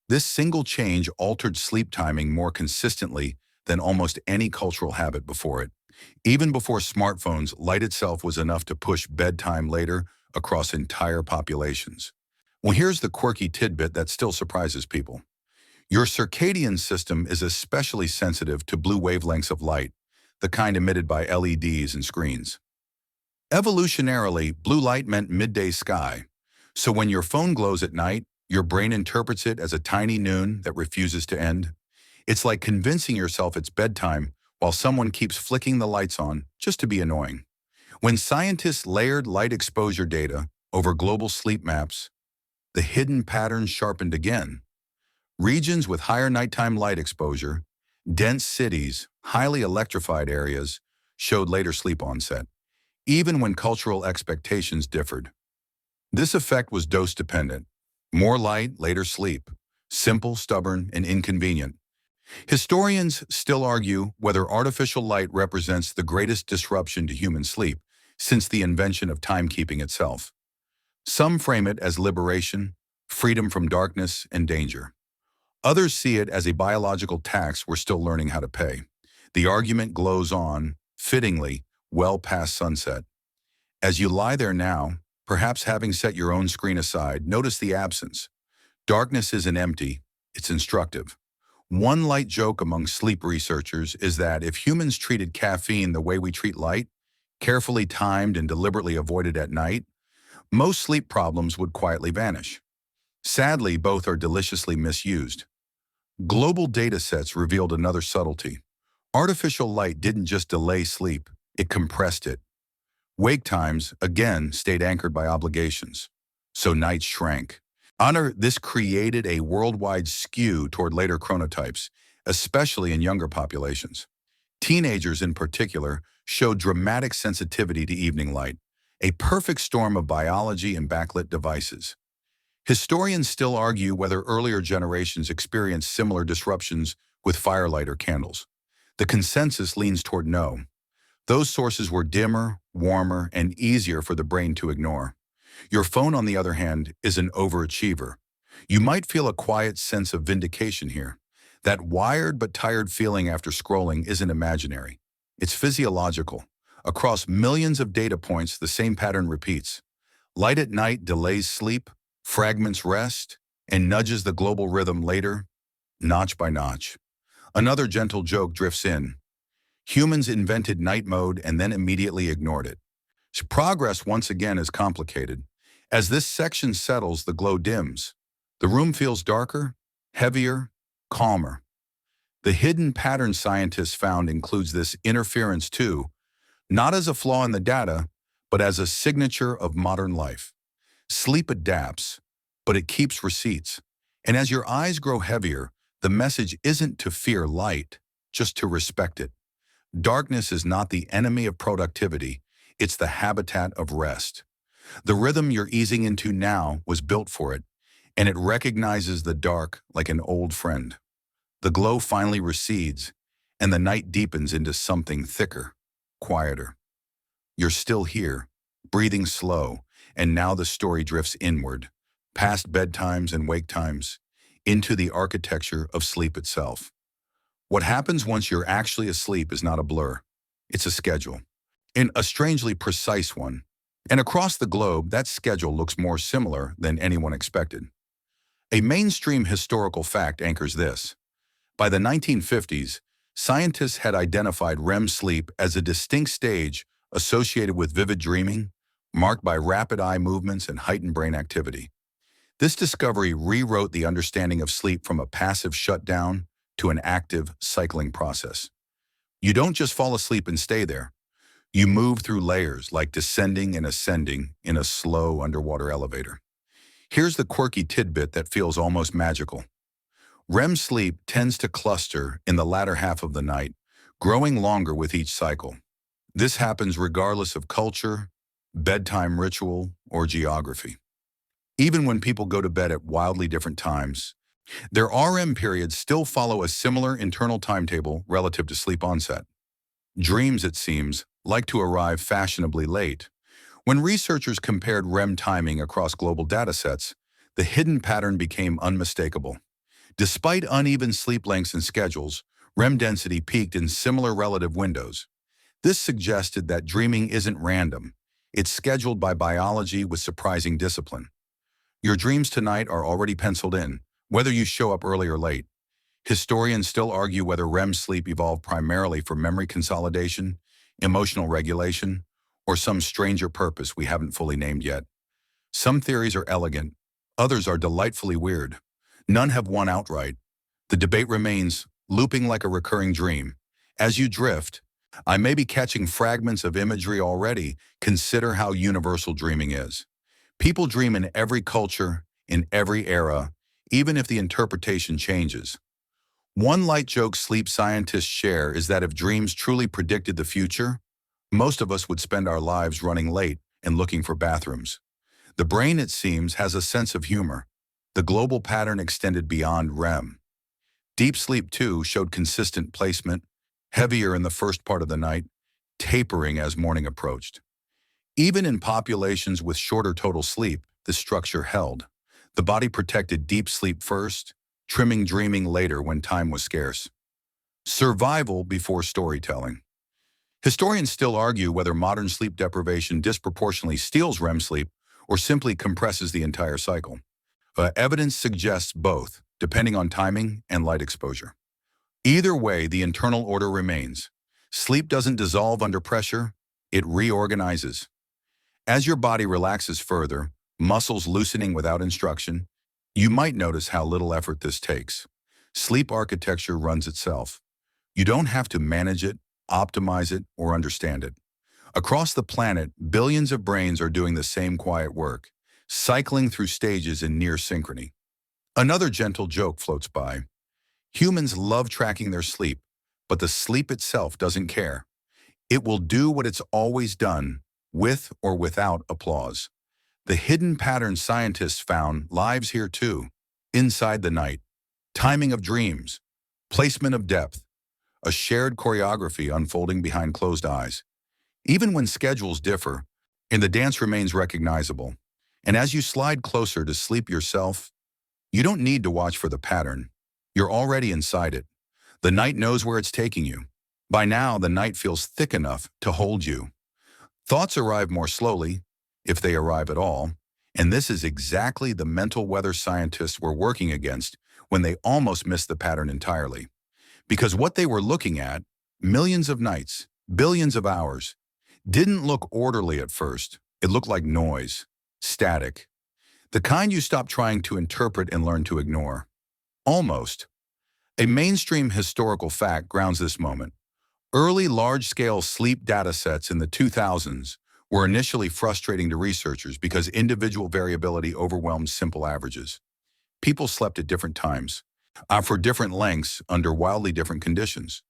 This single change altered sleep timing more consistently than almost any cultural habit before it. Even before smartphones, light itself was enough to push bedtime later across entire populations. Well, here's the quirky tidbit that still surprises people. Your circadian system is especially sensitive to blue wavelengths of light, the kind emitted by LEDs and screens. Evolutionarily, blue light meant midday sky. So when your phone glows at night, your brain interprets it as a tiny noon that refuses to end. It's like convincing yourself it's bedtime while someone keeps flicking the lights on just to be annoying. When scientists layered light exposure data over global sleep maps, the hidden patterns sharpened again. Regions with higher nighttime light exposure, dense cities, highly electrified areas, showed later sleep onset, even when cultural expectations differed. This effect was dose-dependent. More light, later sleep. Simple, stubborn, and inconvenient. Historians still argue whether artificial light represents the greatest disruption to human sleep since the invention of timekeeping itself. Some frame it as liberation, freedom from darkness and danger. Others see it as a biological tax we're still learning how to pay. The argument glows on, fittingly, well past sunset. As you lie there now, perhaps having set your own screen aside, notice the absence. Darkness isn't empty, it's instructive. One light joke among sleep researchers is that if humans treated caffeine the way we treat light, carefully timed and deliberately avoided at night, most sleep problems would quietly vanish. Sadly, both are deliciously misused. Global data sets revealed another subtlety. Artificial light didn't just delay sleep, it compressed it. Wake times, again, stayed anchored by obligations, so nights shrank. This created a worldwide skew toward later chronotypes, especially in younger populations. Teenagers in particular showed dramatic sensitivity to evening light, a perfect storm of biology and backlit devices. Historians still argue whether earlier generations experienced similar disruptions with firelight or candles. The consensus leans toward no. Those sources were dimmer, warmer, and easier for the brain to ignore. Your phone, on the other hand, is an overachiever. You might feel a quiet sense of vindication here. That wired but tired feeling after scrolling isn't imaginary. It's physiological. Across millions of data points, the same pattern repeats. Light at night delays sleep, fragments rest, and nudges the global rhythm later, notch by notch. Another gentle joke drifts in. Humans invented night mode and then immediately ignored it. So progress once again is complicated. As this section settles, the glow dims. The room feels darker, heavier, calmer. The hidden pattern scientists found includes this interference too, not as a flaw in the data, but as a signature of modern life. Sleep adapts, but it keeps receipts. And as your eyes grow heavier, the message isn't to fear light, just to respect it. Darkness is not the enemy of productivity, it's the habitat of rest. The rhythm you're easing into now was built for it, and it recognizes the dark like an old friend. The glow finally recedes, and the night deepens into something thicker, quieter. You're still here, breathing slow, and now the story drifts inward, past bedtimes and wake times, into the architecture of sleep itself. What happens once you're actually asleep is not a blur. It's a schedule. in a strangely precise one. And across the globe, that schedule looks more similar than anyone expected. A mainstream historical fact anchors this. By the 1950s, scientists had identified REM sleep as a distinct stage associated with vivid dreaming, marked by rapid eye movements and heightened brain activity. This discovery rewrote the understanding of sleep from a passive shutdown to an active, cycling process. You don't just fall asleep and stay there. You move through layers like descending and ascending in a slow underwater elevator. Here's the quirky tidbit that feels almost magical. REM sleep tends to cluster in the latter half of the night, growing longer with each cycle. This happens regardless of culture, bedtime ritual, or geography. Even when people go to bed at wildly different times, their REM periods still follow a similar internal timetable relative to sleep onset. Dreams, it seems, like to arrive fashionably late. When researchers compared REM timing across global datasets, the hidden pattern became unmistakable. Despite uneven sleep lengths and schedules, REM density peaked in similar relative windows. This suggested that dreaming isn't random. It's scheduled by biology with surprising discipline. Your dreams tonight are already penciled in, whether you show up early or late. Historians still argue whether REM sleep evolved primarily for memory consolidation, emotional regulation, or some stranger purpose we haven't fully named yet. Some theories are elegant, others are delightfully weird. None have won outright. The debate remains, looping like a recurring dream. As you drift, I may be catching fragments of imagery already. Consider how universal dreaming is. People dream in every culture, in every era, even if the interpretation changes. One light joke sleep scientists share is that if dreams truly predicted the future, most of us would spend our lives running late and looking for bathrooms. The brain, it seems, has a sense of humor. The global pattern extended beyond REM. Deep sleep, too, showed consistent placement, heavier in the first part of the night, tapering as morning approached. Even in populations with shorter total sleep, the structure held. The body protected deep sleep first, trimming dreaming later when time was scarce. Survival before storytelling. Historians still argue whether modern sleep deprivation disproportionately steals REM sleep or simply compresses the entire cycle. Evidence suggests both, depending on timing and light exposure. Either way, the internal order remains. Sleep doesn't dissolve under pressure, it reorganizes. As your body relaxes further, muscles loosening without instruction, you might notice how little effort this takes. Sleep architecture runs itself. You don't have to manage it, optimize it, or understand it. Across the planet, billions of brains are doing the same quiet work, cycling through stages in near synchrony. Another gentle joke floats by. Humans love tracking their sleep, but the sleep itself doesn't care. It will do what it's always done, with or without applause. The hidden pattern scientists found lives here too, inside the night. Timing of dreams, placement of depth, a shared choreography unfolding behind closed eyes. Even when schedules differ, and the dance remains recognizable. And as you slide closer to sleep yourself, you don't need to watch for the pattern. You're already inside it. The night knows where it's taking you. By now, the night feels thick enough to hold you. Thoughts arrive more slowly, if they arrive at all, and this is exactly the mental weather scientists were working against when they almost missed the pattern entirely. Because what they were looking at, millions of nights, billions of hours, didn't look orderly at first. It looked like noise, static, the kind you stop trying to interpret and learn to ignore. Almost. A mainstream historical fact grounds this moment. Early large-scale sleep datasets in the 2000s were initially frustrating to researchers because individual variability overwhelmed simple averages. People slept at different times, for different lengths under wildly different conditions.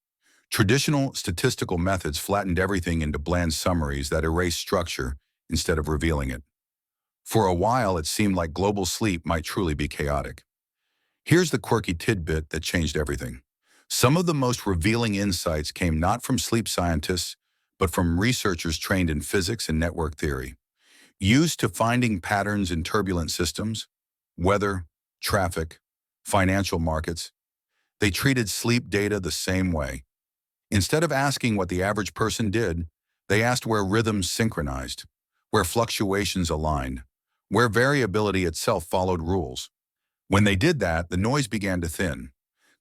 Traditional statistical methods flattened everything into bland summaries that erased structure instead of revealing it. For a while, it seemed like global sleep might truly be chaotic. Here's the quirky tidbit that changed everything. Some of the most revealing insights came not from sleep scientists, but from researchers trained in physics and network theory. Used to finding patterns in turbulent systems, weather, traffic, financial markets, they treated sleep data the same way. Instead of asking what the average person did, They asked where rhythms synchronized, where fluctuations aligned, where variability itself followed rules. When they did that, the noise began to thin.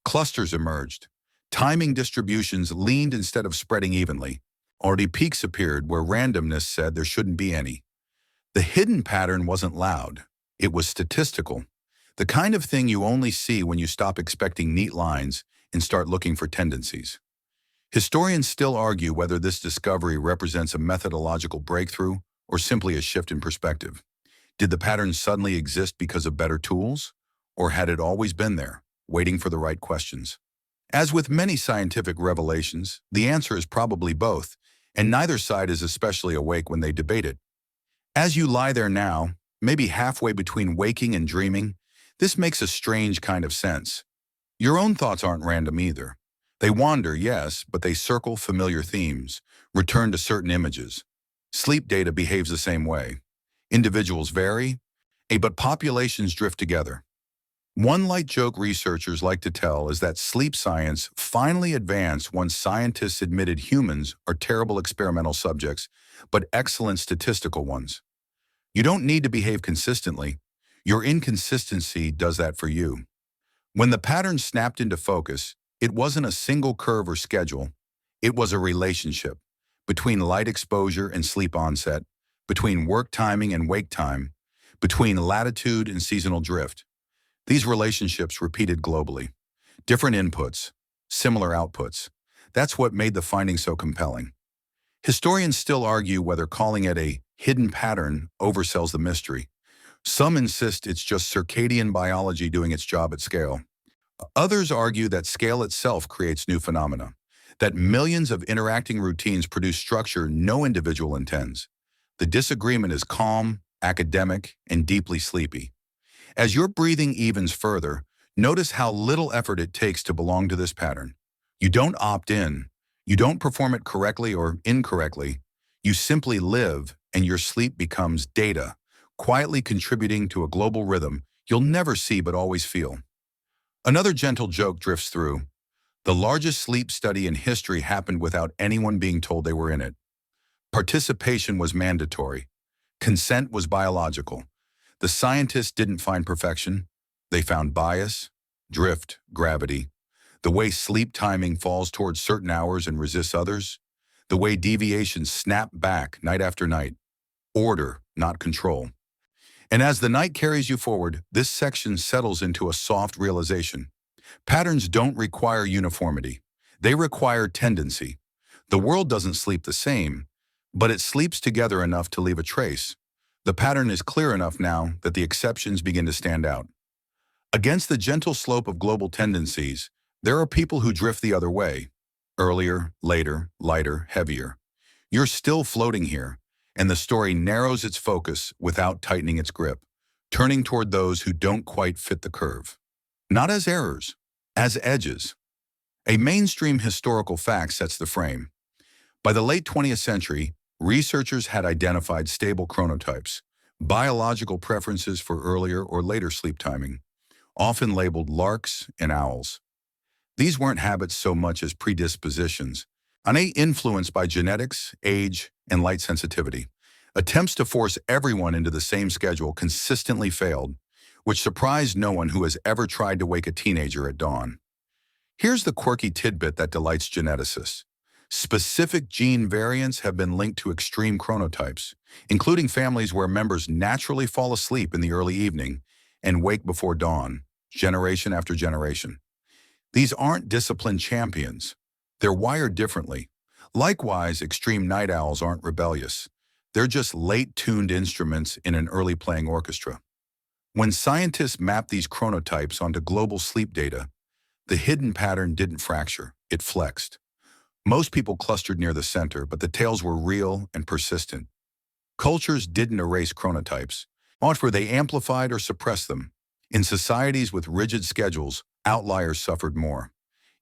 Clusters emerged. Timing distributions leaned instead of spreading evenly. Already peaks appeared where randomness said there shouldn't be any. The hidden pattern wasn't loud. It was statistical. The kind of thing you only see when you stop expecting neat lines and start looking for tendencies. Historians still argue whether this discovery represents a methodological breakthrough or simply a shift in perspective. Did the pattern suddenly exist because of better tools? Or had it always been there, waiting for the right questions? As with many scientific revelations, the answer is probably both, and neither side is especially awake when they debate it. As you lie there now, maybe halfway between waking and dreaming, this makes a strange kind of sense. Your own thoughts aren't random either. They wander, yes, but they circle familiar themes, return to certain images. Sleep data behaves the same way. Individuals vary, but populations drift together. One light joke researchers like to tell is that sleep science finally advanced once scientists admitted humans are terrible experimental subjects, but excellent statistical ones. You don't need to behave consistently. Your inconsistency does that for you. When the pattern snapped into focus, it wasn't a single curve or schedule. It was a relationship between light exposure and sleep onset, between work timing and wake time, between latitude and seasonal drift. These relationships repeated globally. Different inputs, similar outputs. That's what made the finding so compelling. Historians still argue whether calling it a hidden pattern oversells the mystery. Some insist it's just circadian biology doing its job at scale. Others argue that scale itself creates new phenomena, that millions of interacting routines produce structure no individual intends. The disagreement is calm, academic, and deeply sleepy. As your breathing evens further, notice how little effort it takes to belong to this pattern. You don't opt in. You don't perform it correctly or incorrectly. You simply live, and your sleep becomes data, quietly contributing to a global rhythm you'll never see but always feel. Another gentle joke drifts through. The largest sleep study in history happened without anyone being told they were in it. Participation was mandatory. Consent was biological. The scientists didn't find perfection. They found bias, drift, gravity, the way sleep timing falls towards certain hours and resists others, the way deviations snap back night after night. Order, not control. And as the night carries you forward, this section settles into a soft realization. Patterns don't require uniformity. They require tendency. The world doesn't sleep the same, but it sleeps together enough to leave a trace. The pattern is clear enough now that the exceptions begin to stand out. Against the gentle slope of global tendencies, there are people who drift the other way. Earlier, later, lighter, heavier. You're still floating here, and the story narrows its focus without tightening its grip, turning toward those who don't quite fit the curve. Not as errors, as edges. A mainstream historical fact sets the frame. By the late 20th century, researchers had identified stable chronotypes, biological preferences for earlier or later sleep timing, often labeled larks and owls. These weren't habits so much as predispositions, influenced by genetics, age, and light sensitivity. Attempts to force everyone into the same schedule consistently failed, which surprised no one who has ever tried to wake a teenager at dawn. Here's the quirky tidbit that delights geneticists. Specific gene variants have been linked to extreme chronotypes, including families where members naturally fall asleep in the early evening and wake before dawn, generation after generation. These aren't disciplined champions. They're wired differently. Likewise, extreme night owls aren't rebellious. They're just late-tuned instruments in an early-playing orchestra. When scientists mapped these chronotypes onto global sleep data, the hidden pattern didn't fracture, it flexed. Most people clustered near the center, but the tails were real and persistent. Cultures didn't erase chronotypes, or they amplified or suppressed them. In societies with rigid schedules, outliers suffered more.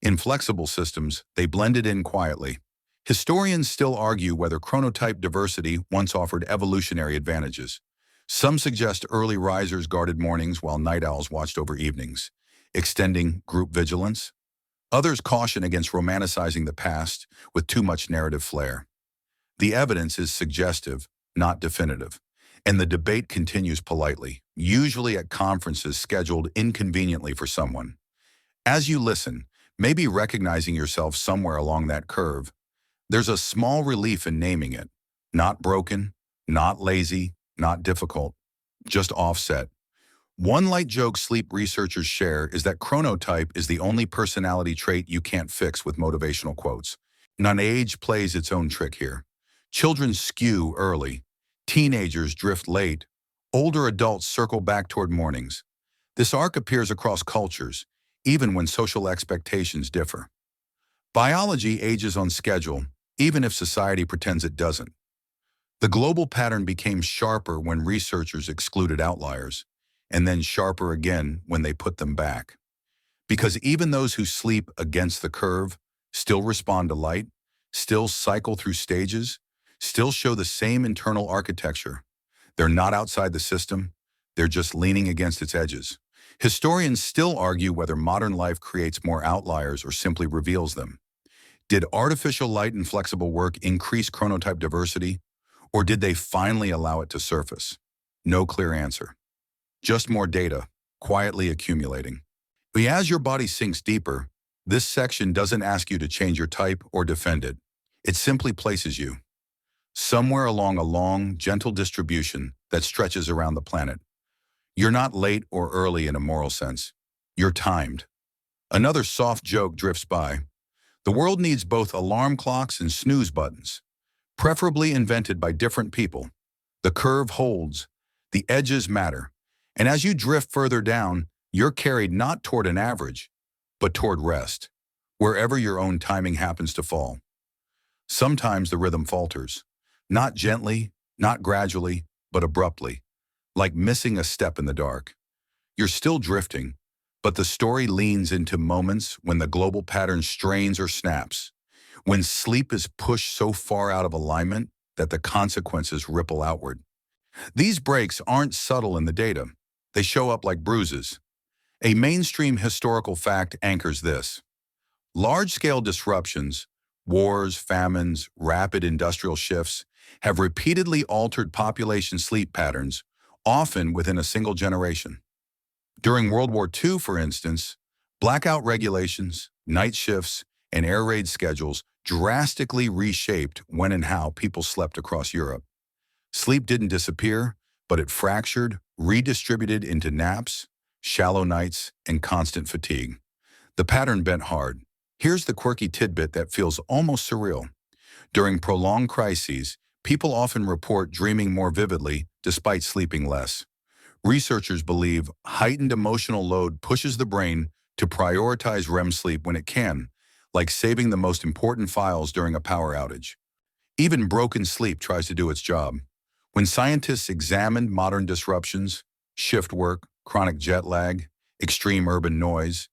In flexible systems, they blended in quietly. Historians still argue whether chronotype diversity once offered evolutionary advantages. Some suggest early risers guarded mornings while night owls watched over evenings, extending group vigilance. Others caution against romanticizing the past with too much narrative flair. The evidence is suggestive, not definitive, and the debate continues politely, usually at conferences scheduled inconveniently for someone. As you listen, maybe recognizing yourself somewhere along that curve, there's a small relief in naming it. Not broken, not lazy, not difficult, just offset. One light joke sleep researchers share is that chronotype is the only personality trait you can't fix with motivational quotes. Non-age plays its own trick here. Children skew early, teenagers drift late, older adults circle back toward mornings. This arc appears across cultures, even when social expectations differ. Biology ages on schedule, even if society pretends it doesn't. The global pattern became sharper when researchers excluded outliers, and then sharper again when they put them back. Because even those who sleep against the curve still respond to light, still cycle through stages, still show the same internal architecture. They're not outside the system, they're just leaning against its edges. Historians still argue whether modern life creates more outliers or simply reveals them. Did artificial light and flexible work increase chronotype diversity, or did they finally allow it to surface? No clear answer. Just more data, quietly accumulating. But as your body sinks deeper, this section doesn't ask you to change your type or defend it. It simply places you somewhere along a long, gentle distribution that stretches around the planet. You're not late or early in a moral sense. You're timed. Another soft joke drifts by. The world needs both alarm clocks and snooze buttons, preferably invented by different people. The curve holds. The edges matter. And as you drift further down, you're carried not toward an average, but toward rest, wherever your own timing happens to fall. Sometimes the rhythm falters. Not gently, not gradually, but abruptly, like missing a step in the dark. You're still drifting, but the story leans into moments when the global pattern strains or snaps, when sleep is pushed so far out of alignment that the consequences ripple outward. These breaks aren't subtle in the data. They show up like bruises. A mainstream historical fact anchors this. Large-scale disruptions, wars, famines, rapid industrial shifts, have repeatedly altered population sleep patterns, often within a single generation. During World War II, for instance, blackout regulations, night shifts, and air raid schedules drastically reshaped when and how people slept across Europe. Sleep didn't disappear, but it fractured, redistributed into naps, shallow nights, and constant fatigue. The pattern bent hard. Here's the quirky tidbit that feels almost surreal. During prolonged crises, people often report dreaming more vividly despite sleeping less. Researchers believe heightened emotional load pushes the brain to prioritize REM sleep when it can, like saving the most important files during a power outage. Even broken sleep tries to do its job. When scientists examined modern disruptions, shift work, chronic jet lag, extreme urban noise,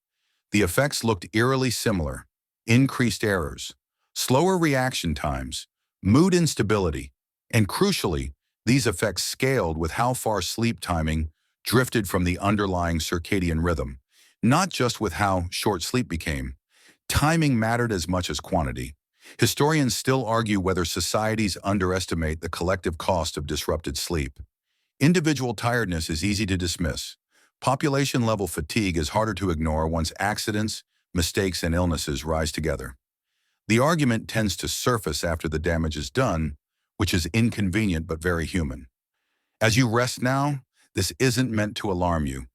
the effects looked eerily similar: increased errors, slower reaction times, mood instability, and crucially, these effects scaled with how far sleep timing drifted from the underlying circadian rhythm, not just with how short sleep became. Timing mattered as much as quantity. Historians still argue whether societies underestimate the collective cost of disrupted sleep. Individual tiredness is easy to dismiss. Population-level fatigue is harder to ignore once accidents, mistakes, and illnesses rise together. The argument tends to surface after the damage is done, which is inconvenient but very human. As you rest now, this isn't meant to alarm you.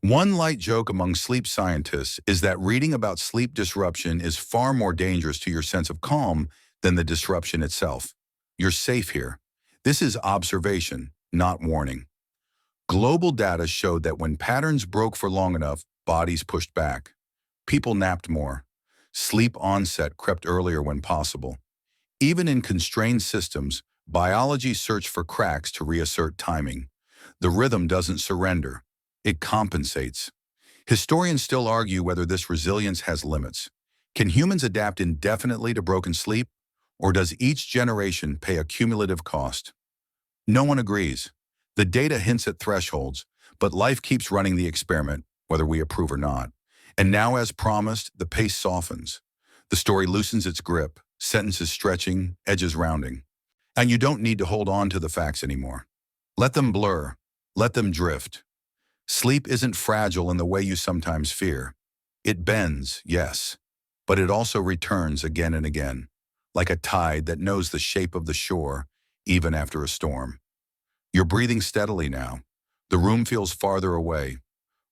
One light joke among sleep scientists is that reading about sleep disruption is far more dangerous to your sense of calm than the disruption itself. You're safe here. This is observation, not warning. Global data showed that when patterns broke for long enough, bodies pushed back. People napped more. Sleep onset crept earlier when possible. Even in constrained systems, biology searched for cracks to reassert timing. The rhythm doesn't surrender. It compensates. Historians still argue whether this resilience has limits. Can humans adapt indefinitely to broken sleep, or does each generation pay a cumulative cost? No one agrees. The data hints at thresholds, but life keeps running the experiment, whether we approve or not. And now, as promised, the pace softens. The story loosens its grip, sentences stretching, edges rounding. And you don't need to hold on to the facts anymore. Let them blur. Let them drift. Sleep isn't fragile in the way you sometimes fear. It bends, yes, but it also returns again and again, like a tide that knows the shape of the shore, even after a storm. You're breathing steadily now. The room feels farther away.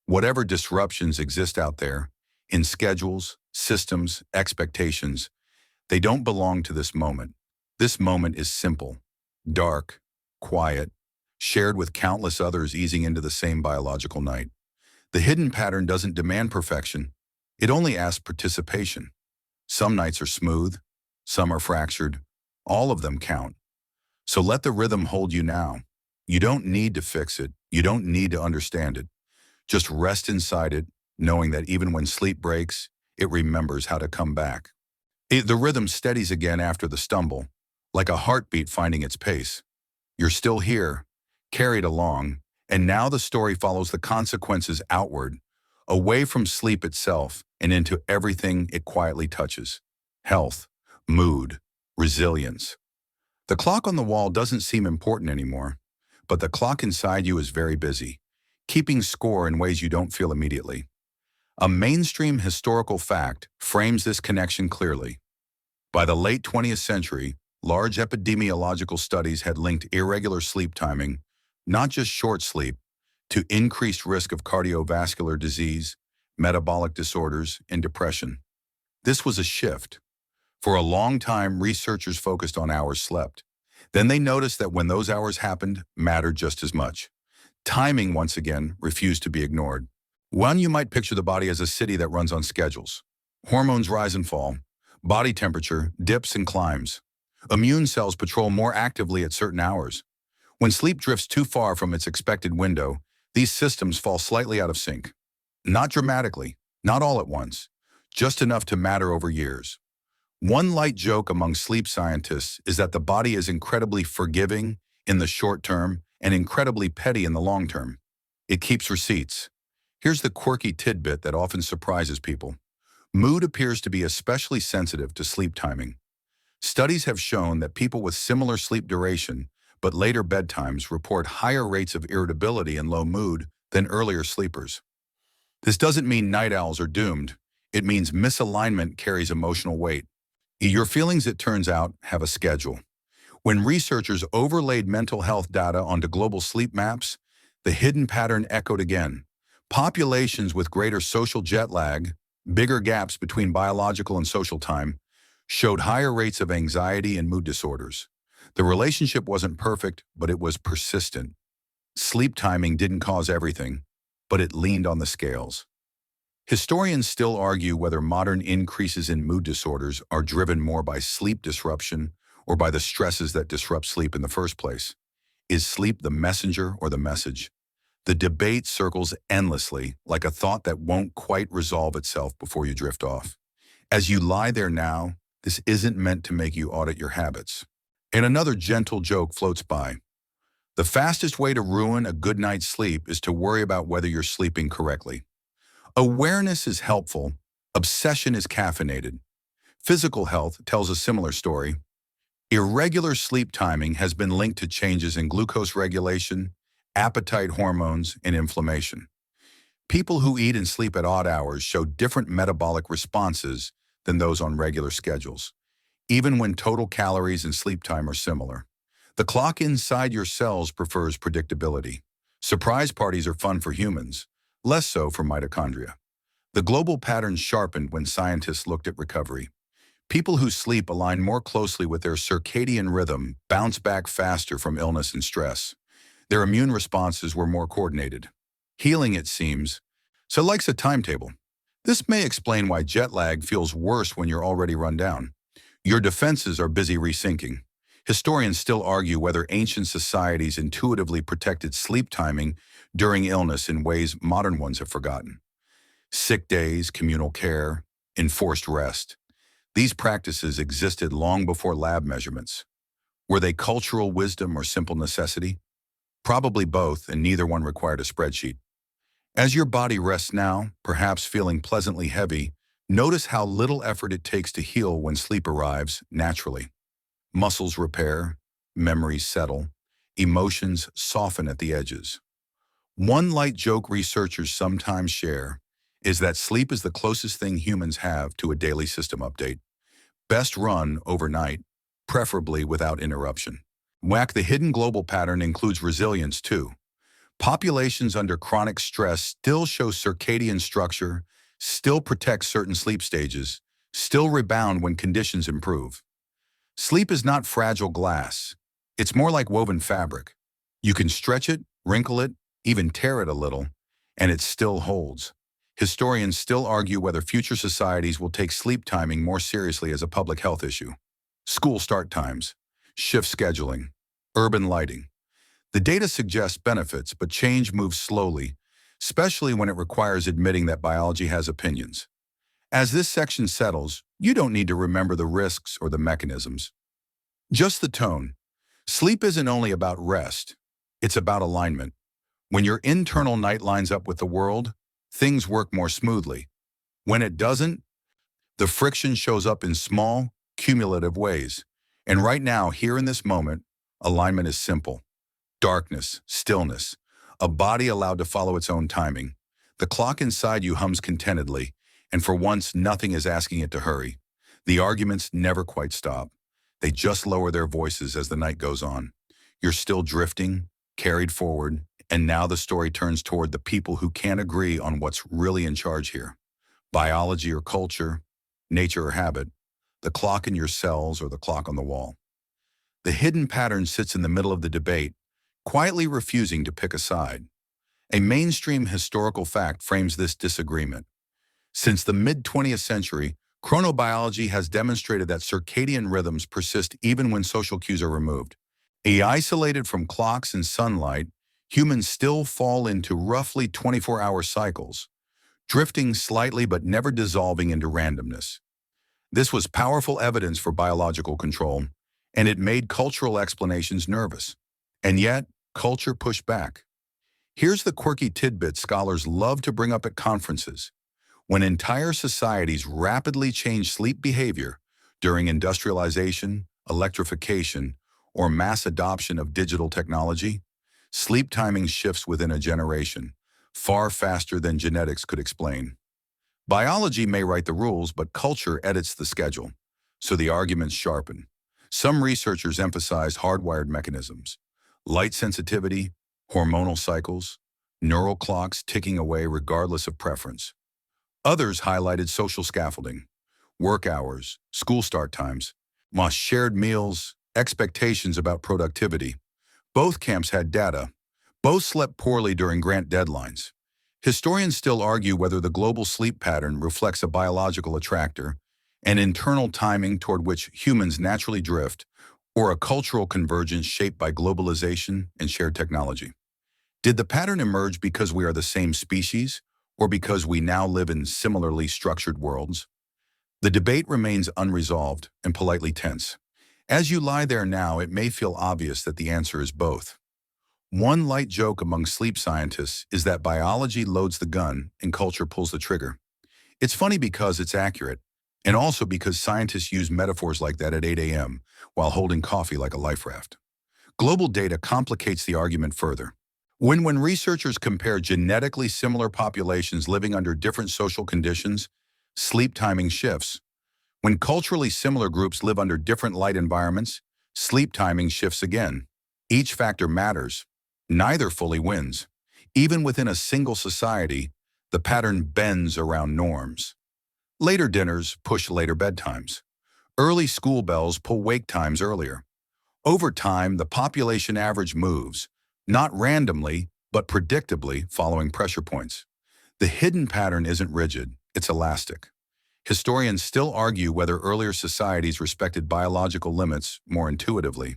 Whatever disruptions exist out there, in schedules, systems, expectations, they don't belong to this moment. This moment is simple, dark, quiet, shared with countless others easing into the same biological night. The hidden pattern doesn't demand perfection. It only asks participation. Some nights are smooth, some are fractured. All of them count. So let the rhythm hold you now. You don't need to fix it. You don't need to understand it. Just rest inside it, knowing that even when sleep breaks, it remembers how to come back. The rhythm steadies again after the stumble, like a heartbeat finding its pace. You're still here, carried along, and now the story follows the consequences outward, away from sleep itself and into everything it quietly touches. Health, mood, resilience. The clock on the wall doesn't seem important anymore, but the clock inside you is very busy, keeping score in ways you don't feel immediately. A mainstream historical fact frames this connection clearly. By the late 20th century, large epidemiological studies had linked irregular sleep timing, not just short sleep, to increased risk of cardiovascular disease, metabolic disorders, and depression. This was a shift. For a long time, researchers focused on hours slept. Then they noticed that when those hours happened, mattered just as much. Timing, once again, refused to be ignored. One, you might picture the body as a city that runs on schedules. Hormones rise and fall. Body temperature dips and climbs. Immune cells patrol more actively at certain hours. When sleep drifts too far from its expected window, these systems fall slightly out of sync. Not dramatically, not all at once, just enough to matter over years. One light joke among sleep scientists is that the body is incredibly forgiving in the short term and incredibly petty in the long term. It keeps receipts. Here's the quirky tidbit that often surprises people. Mood appears to be especially sensitive to sleep timing. Studies have shown that people with similar sleep duration but later bedtimes report higher rates of irritability and low mood than earlier sleepers. This doesn't mean night owls are doomed. It means misalignment carries emotional weight. Your feelings, it turns out, have a schedule. When researchers overlaid mental health data onto global sleep maps, the hidden pattern echoed again. Populations with greater social jet lag, bigger gaps between biological and social time, showed higher rates of anxiety and mood disorders. The relationship wasn't perfect, but it was persistent. Sleep timing didn't cause everything, but it leaned on the scales. Historians still argue whether modern increases in mood disorders are driven more by sleep disruption or by the stresses that disrupt sleep in the first place. Is sleep the messenger or the message? The debate circles endlessly, like a thought that won't quite resolve itself before you drift off. As you lie there now, this isn't meant to make you audit your habits. And another gentle joke floats by. The fastest way to ruin a good night's sleep is to worry about whether you're sleeping correctly. Awareness is helpful. Obsession is caffeinated. Physical health tells a similar story. Irregular sleep timing has been linked to changes in glucose regulation, appetite hormones, and inflammation. People who eat and sleep at odd hours show different metabolic responses than those on regular schedules, even when total calories and sleep time are similar. The clock inside your cells prefers predictability. Surprise parties are fun for humans, less so for mitochondria. The global pattern sharpened when scientists looked at recovery. People whose sleep aligned more closely with their circadian rhythm bounced back faster from illness and stress. Their immune responses were more coordinated. Healing, it seems, so likes a timetable. This may explain why jet lag feels worse when you're already run down. Your defenses are busy resyncing. Historians still argue whether ancient societies intuitively protected sleep timing during illness in ways modern ones have forgotten. Sick days, communal care, enforced rest. These practices existed long before lab measurements. Were they cultural wisdom or simple necessity? Probably both, and neither one required a spreadsheet. As your body rests now, perhaps feeling pleasantly heavy, notice how little effort it takes to heal when sleep arrives naturally. Muscles repair, memories settle, emotions soften at the edges. One light joke researchers sometimes share is that sleep is the closest thing humans have to a daily system update. Best run overnight, preferably without interruption. Whack, the hidden global pattern includes resilience too. Populations under chronic stress still show circadian structure, still protect certain sleep stages, still rebound when conditions improve. Sleep is not fragile glass. It's more like woven fabric. You can stretch it, wrinkle it, even tear it a little, and it still holds. Historians still argue whether future societies will take sleep timing more seriously as a public health issue. School start times, shift scheduling, urban lighting. The data suggests benefits, but change moves slowly, especially when it requires admitting that biology has opinions. As this section settles, you don't need to remember the risks or the mechanisms. Just the tone. Sleep isn't only about rest, it's about alignment. When your internal night lines up with the world, things work more smoothly. When it doesn't, the friction shows up in small, cumulative ways. And right now, here in this moment, alignment is simple. Darkness, stillness, a body allowed to follow its own timing. The clock inside you hums contentedly, and for once, nothing is asking it to hurry. The arguments never quite stop. They just lower their voices as the night goes on. You're still drifting, carried forward, and now the story turns toward the people who can't agree on what's really in charge here. Biology or culture, nature or habit, the clock in your cells or the clock on the wall. The hidden pattern sits in the middle of the debate, quietly refusing to pick a side. A mainstream historical fact frames this disagreement. Since the mid-20th century, chronobiology has demonstrated that circadian rhythms persist even when social cues are removed. Isolated from clocks and sunlight, humans still fall into roughly 24-hour cycles, drifting slightly but never dissolving into randomness. This was powerful evidence for biological control, and it made cultural explanations nervous. And yet, culture pushed back. Here's the quirky tidbit scholars love to bring up at conferences. When entire societies rapidly change sleep behavior during industrialization, electrification, or mass adoption of digital technology, sleep timing shifts within a generation, far faster than genetics could explain. Biology may write the rules, but culture edits the schedule, so the arguments sharpen. Some researchers emphasize hardwired mechanisms, light sensitivity, hormonal cycles, neural clocks ticking away regardless of preference. Others highlighted social scaffolding, work hours, school start times, shared meals, expectations about productivity. Both camps had data. Both slept poorly during grant deadlines. Historians still argue whether the global sleep pattern reflects a biological attractor, an internal timing toward which humans naturally drift, or a cultural convergence shaped by globalization and shared technology. Did the pattern emerge because we are the same species, or because we now live in similarly structured worlds? The debate remains unresolved and politely tense. As you lie there now, it may feel obvious that the answer is both. One light joke among sleep scientists is that biology loads the gun and culture pulls the trigger. It's funny because it's accurate, and also because scientists use metaphors like that at 8 a.m. while holding coffee like a life raft. Global data complicates the argument further. When researchers compare genetically similar populations living under different social conditions, sleep timing shifts. When culturally similar groups live under different light environments, sleep timing shifts again. Each factor matters. Neither fully wins. Even within a single society, the pattern bends around norms. Later dinners push later bedtimes. Early school bells pull wake times earlier. Over time, the population average moves, not randomly, but predictably following pressure points. The hidden pattern isn't rigid, it's elastic. Historians still argue whether earlier societies respected biological limits more intuitively.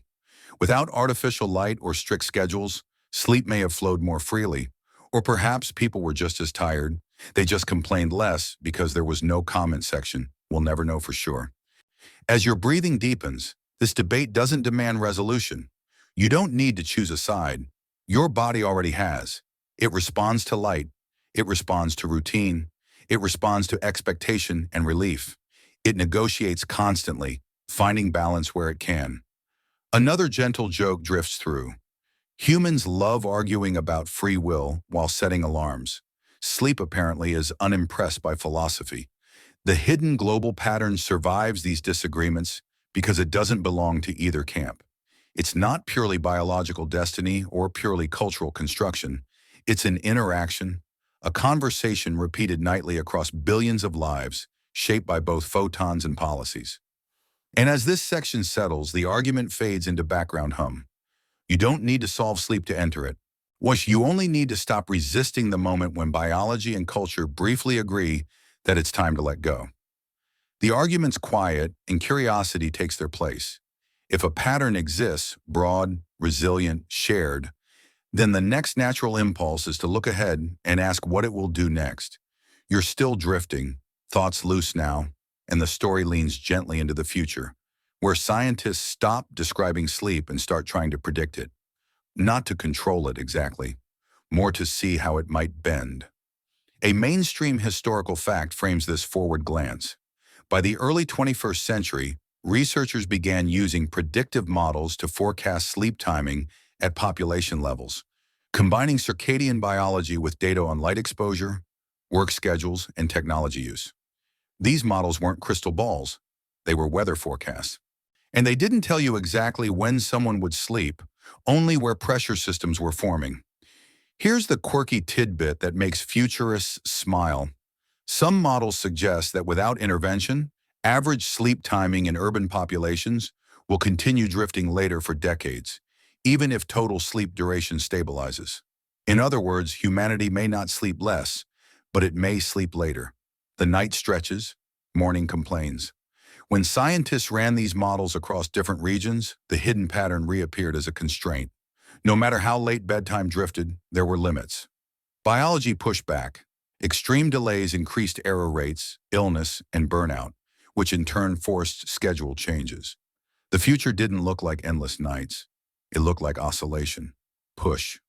Without artificial light or strict schedules, sleep may have flowed more freely, or perhaps people were just as tired. They just complained less because there was no comment section. We'll never know for sure. As your breathing deepens, this debate doesn't demand resolution. You don't need to choose a side. Your body already has. It responds to light. It responds to routine. It responds to expectation and relief. It negotiates constantly, finding balance where it can. Another gentle joke drifts through. Humans love arguing about free will while setting alarms. Sleep apparently is unimpressed by philosophy. The hidden global pattern survives these disagreements because it doesn't belong to either camp. It's not purely biological destiny or purely cultural construction. It's an interaction, a conversation repeated nightly across billions of lives, shaped by both photons and policies. And as this section settles, the argument fades into background hum. You don't need to solve sleep to enter it. You only need to stop resisting the moment when biology and culture briefly agree that it's time to let go. The argument's quiet and curiosity takes their place. If a pattern exists, broad, resilient, shared, then the next natural impulse is to look ahead and ask what it will do next. You're still drifting, thoughts loose now, and the story leans gently into the future, where scientists stop describing sleep and start trying to predict it. Not to control it exactly, more to see how it might bend. A mainstream historical fact frames this forward glance. By the early 21st century, researchers began using predictive models to forecast sleep timing at population levels, combining circadian biology with data on light exposure, work schedules, and technology use. These models weren't crystal balls, they were weather forecasts. And they didn't tell you exactly when someone would sleep, only where pressure systems were forming. Here's the quirky tidbit that makes futurists smile. Some models suggest that without intervention, average sleep timing in urban populations will continue drifting later for decades, even if total sleep duration stabilizes. In other words, humanity may not sleep less, but it may sleep later. The night stretches, morning complains. When scientists ran these models across different regions, the hidden pattern reappeared as a constraint. No matter how late bedtime drifted, there were limits. Biology pushed back. Extreme delays increased error rates, illness, and burnout, which in turn forced schedule changes. The future didn't look like endless nights. It looked like oscillation. Push.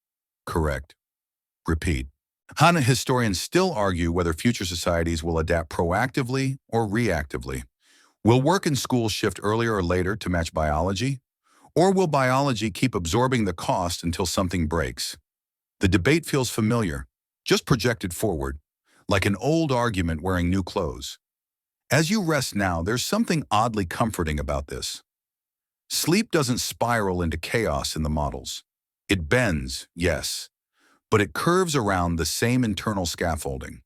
Correct. Repeat. HANA historians still argue whether future societies will adapt proactively or reactively. Will work and school shift earlier or later to match biology? Or will biology keep absorbing the cost until something breaks? The debate feels familiar, just projected forward, like an old argument wearing new clothes. As you rest now, there's something oddly comforting about this. Sleep doesn't spiral into chaos in the models. It bends, yes, but it curves around the same internal scaffolding.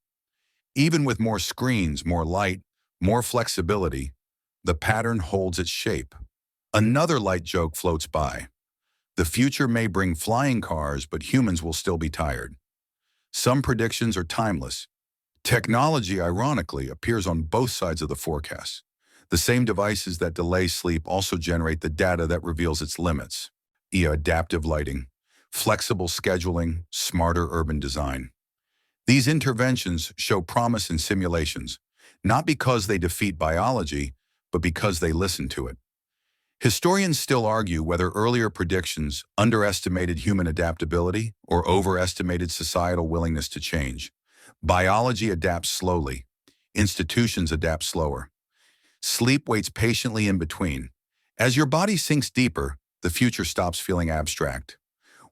Even with more screens, more light, more flexibility, the pattern holds its shape. Another light joke floats by. The future may bring flying cars, but humans will still be tired. Some predictions are timeless. Technology, ironically, appears on both sides of the forecast. The same devices that delay sleep also generate the data that reveals its limits. Adaptive lighting, flexible scheduling, smarter urban design. These interventions show promise in simulations, not because they defeat biology, but because they listen to it. Historians still argue whether earlier predictions underestimated human adaptability or overestimated societal willingness to change. Biology adapts slowly. Institutions adapt slower. Sleep waits patiently in between. As your body sinks deeper, the future stops feeling abstract.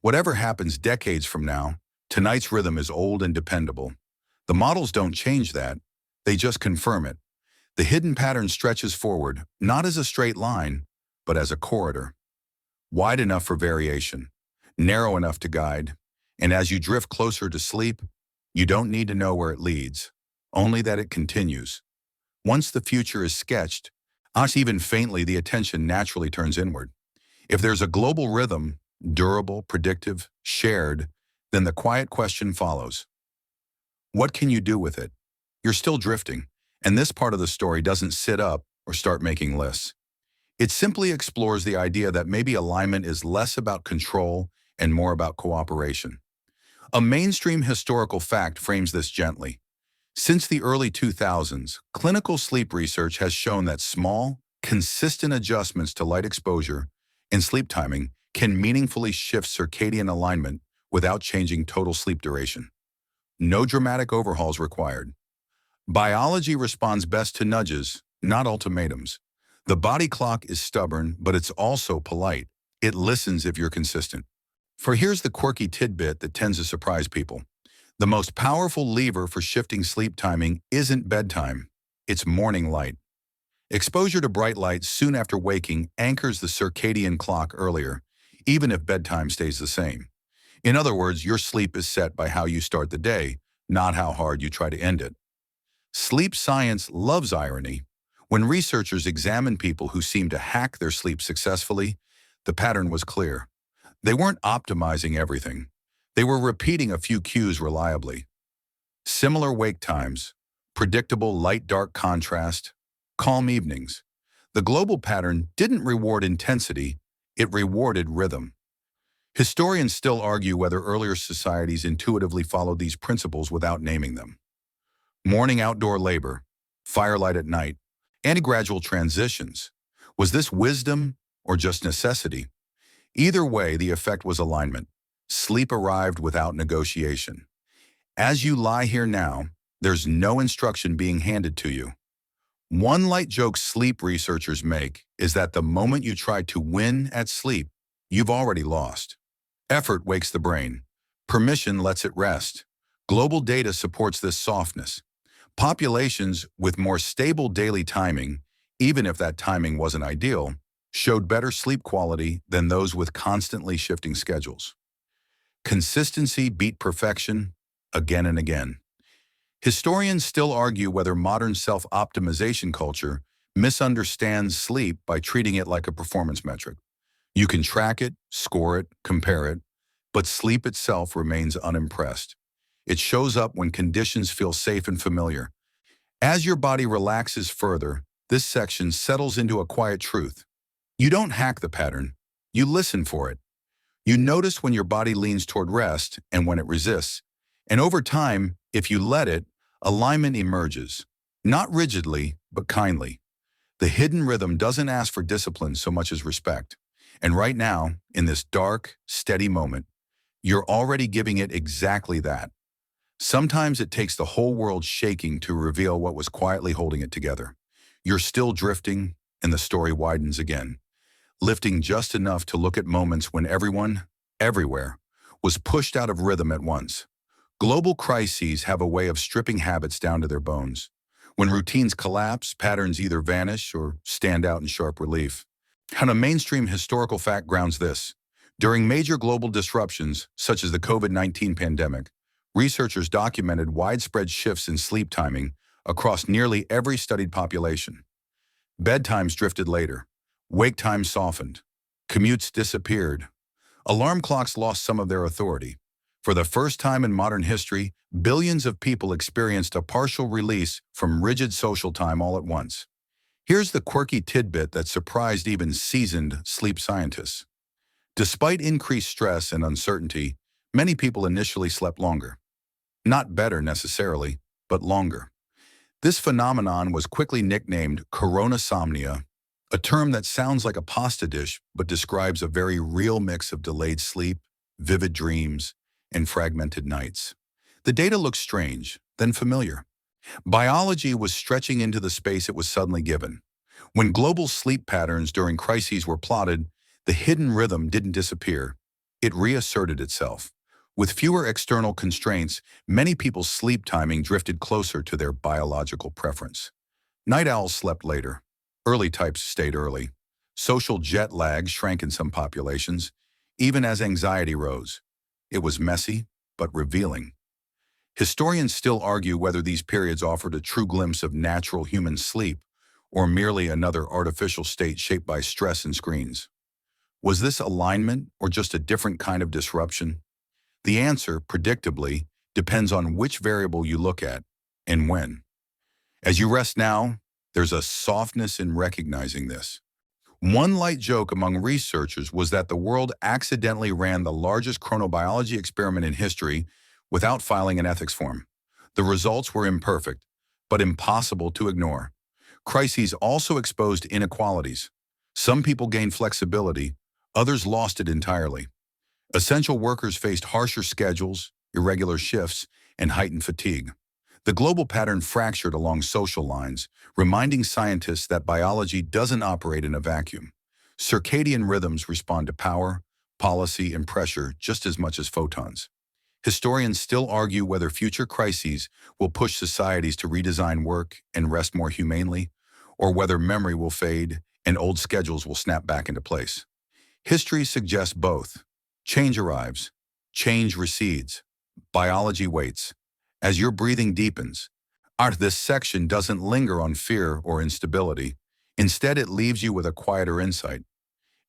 Whatever happens decades from now, tonight's rhythm is old and dependable. The models don't change that. They just confirm it. The hidden pattern stretches forward, not as a straight line, but as a corridor. Wide enough for variation, narrow enough to guide, and as you drift closer to sleep, you don't need to know where it leads, only that it continues. Once the future is sketched, even faintly, the attention naturally turns inward. If there's a global rhythm, durable, predictive, shared, then the quiet question follows. What can you do with it? You're still drifting, and this part of the story doesn't sit up or start making lists. It simply explores the idea that maybe alignment is less about control and more about cooperation. A mainstream historical fact frames this gently. Since the early 2000s, clinical sleep research has shown that small, consistent adjustments to light exposure and sleep timing can meaningfully shift circadian alignment without changing total sleep duration. No dramatic overhauls required. Biology responds best to nudges, not ultimatums. The body clock is stubborn, but it's also polite. It listens if you're consistent. For here's the quirky tidbit that tends to surprise people. The most powerful lever for shifting sleep timing isn't bedtime, it's morning light. Exposure to bright light soon after waking anchors the circadian clock earlier, even if bedtime stays the same. In other words, your sleep is set by how you start the day, not how hard you try to end it. Sleep science loves irony. When researchers examined people who seemed to hack their sleep successfully, the pattern was clear. They weren't optimizing everything. They were repeating a few cues reliably. Similar wake times, predictable light-dark contrast, calm evenings. The global pattern didn't reward intensity, it rewarded rhythm. Historians still argue whether earlier societies intuitively followed these principles without naming them. Morning outdoor labor, firelight at night, and gradual transitions. Was this wisdom or just necessity? Either way, the effect was alignment. Sleep arrived without negotiation. As you lie here now, there's no instruction being handed to you. One light joke sleep researchers make is that the moment you try to win at sleep, you've already lost. Effort wakes the brain. Permission lets it rest. Global data supports this softness. Populations with more stable daily timing, even if that timing wasn't ideal, showed better sleep quality than those with constantly shifting schedules. Consistency beat perfection again and again. Historians still argue whether modern self-optimization culture misunderstands sleep by treating it like a performance metric. You can track it, score it, compare it, but sleep itself remains unimpressed. It shows up when conditions feel safe and familiar. As your body relaxes further, this section settles into a quiet truth. You don't hack the pattern, you listen for it. You notice when your body leans toward rest and when it resists. And over time, if you let it, alignment emerges. Not rigidly, but kindly. The hidden rhythm doesn't ask for discipline so much as respect. And right now, in this dark, steady moment, you're already giving it exactly that. Sometimes it takes the whole world shaking to reveal what was quietly holding it together. You're still drifting, and the story widens again, lifting just enough to look at moments when everyone, everywhere, was pushed out of rhythm at once. Global crises have a way of stripping habits down to their bones. When routines collapse, patterns either vanish or stand out in sharp relief. And a mainstream historical fact grounds this. During major global disruptions, such as the COVID-19 pandemic, researchers documented widespread shifts in sleep timing across nearly every studied population. Bedtimes drifted later. Wake times softened. Commutes disappeared. Alarm clocks lost some of their authority. For the first time in modern history, billions of people experienced a partial release from rigid social time all at once. Here's the quirky tidbit that surprised even seasoned sleep scientists. Despite increased stress and uncertainty, many people initially slept longer. Not better necessarily, but longer. This phenomenon was quickly nicknamed coronasomnia, a term that sounds like a pasta dish but describes a very real mix of delayed sleep, vivid dreams, and fragmented nights. The data looked strange, then familiar. Biology was stretching into the space it was suddenly given. When global sleep patterns during crises were plotted, the hidden rhythm didn't disappear. It reasserted itself. With fewer external constraints, many people's sleep timing drifted closer to their biological preference. Night owls slept later. Early types stayed early. Social jet lag shrank in some populations, even as anxiety rose. It was messy, but revealing. Historians still argue whether these periods offered a true glimpse of natural human sleep or merely another artificial state shaped by stress and screens. Was this alignment or just a different kind of disruption? The answer, predictably, depends on which variable you look at and when. As you rest now, there's a softness in recognizing this. One light joke among researchers was that the world accidentally ran the largest chronobiology experiment in history without filing an ethics form. The results were imperfect, but impossible to ignore. Crises also exposed inequalities. Some people gained flexibility, others lost it entirely. Essential workers faced harsher schedules, irregular shifts, and heightened fatigue. The global pattern fractured along social lines, reminding scientists that biology doesn't operate in a vacuum. Circadian rhythms respond to power, policy, and pressure just as much as photons. Historians still argue whether future crises will push societies to redesign work and rest more humanely, or whether memory will fade and old schedules will snap back into place. History suggests both. Change arrives, change recedes, biology waits. As your breathing deepens, this section doesn't linger on fear or instability. Instead, it leaves you with a quieter insight.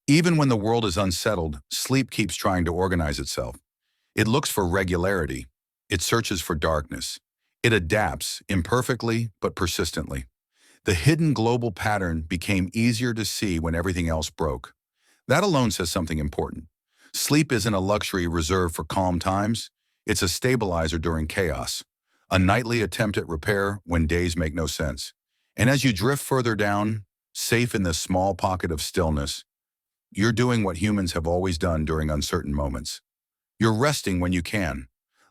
Even when the world is unsettled, sleep keeps trying to organize itself. It looks for regularity. It searches for darkness. It adapts, imperfectly but persistently. The hidden global pattern became easier to see when everything else broke. That alone says something important. Sleep isn't a luxury reserved for calm times. It's a stabilizer during chaos, a nightly attempt at repair when days make no sense. And as you drift further down, safe in this small pocket of stillness, you're doing what humans have always done during uncertain moments. You're resting when you can,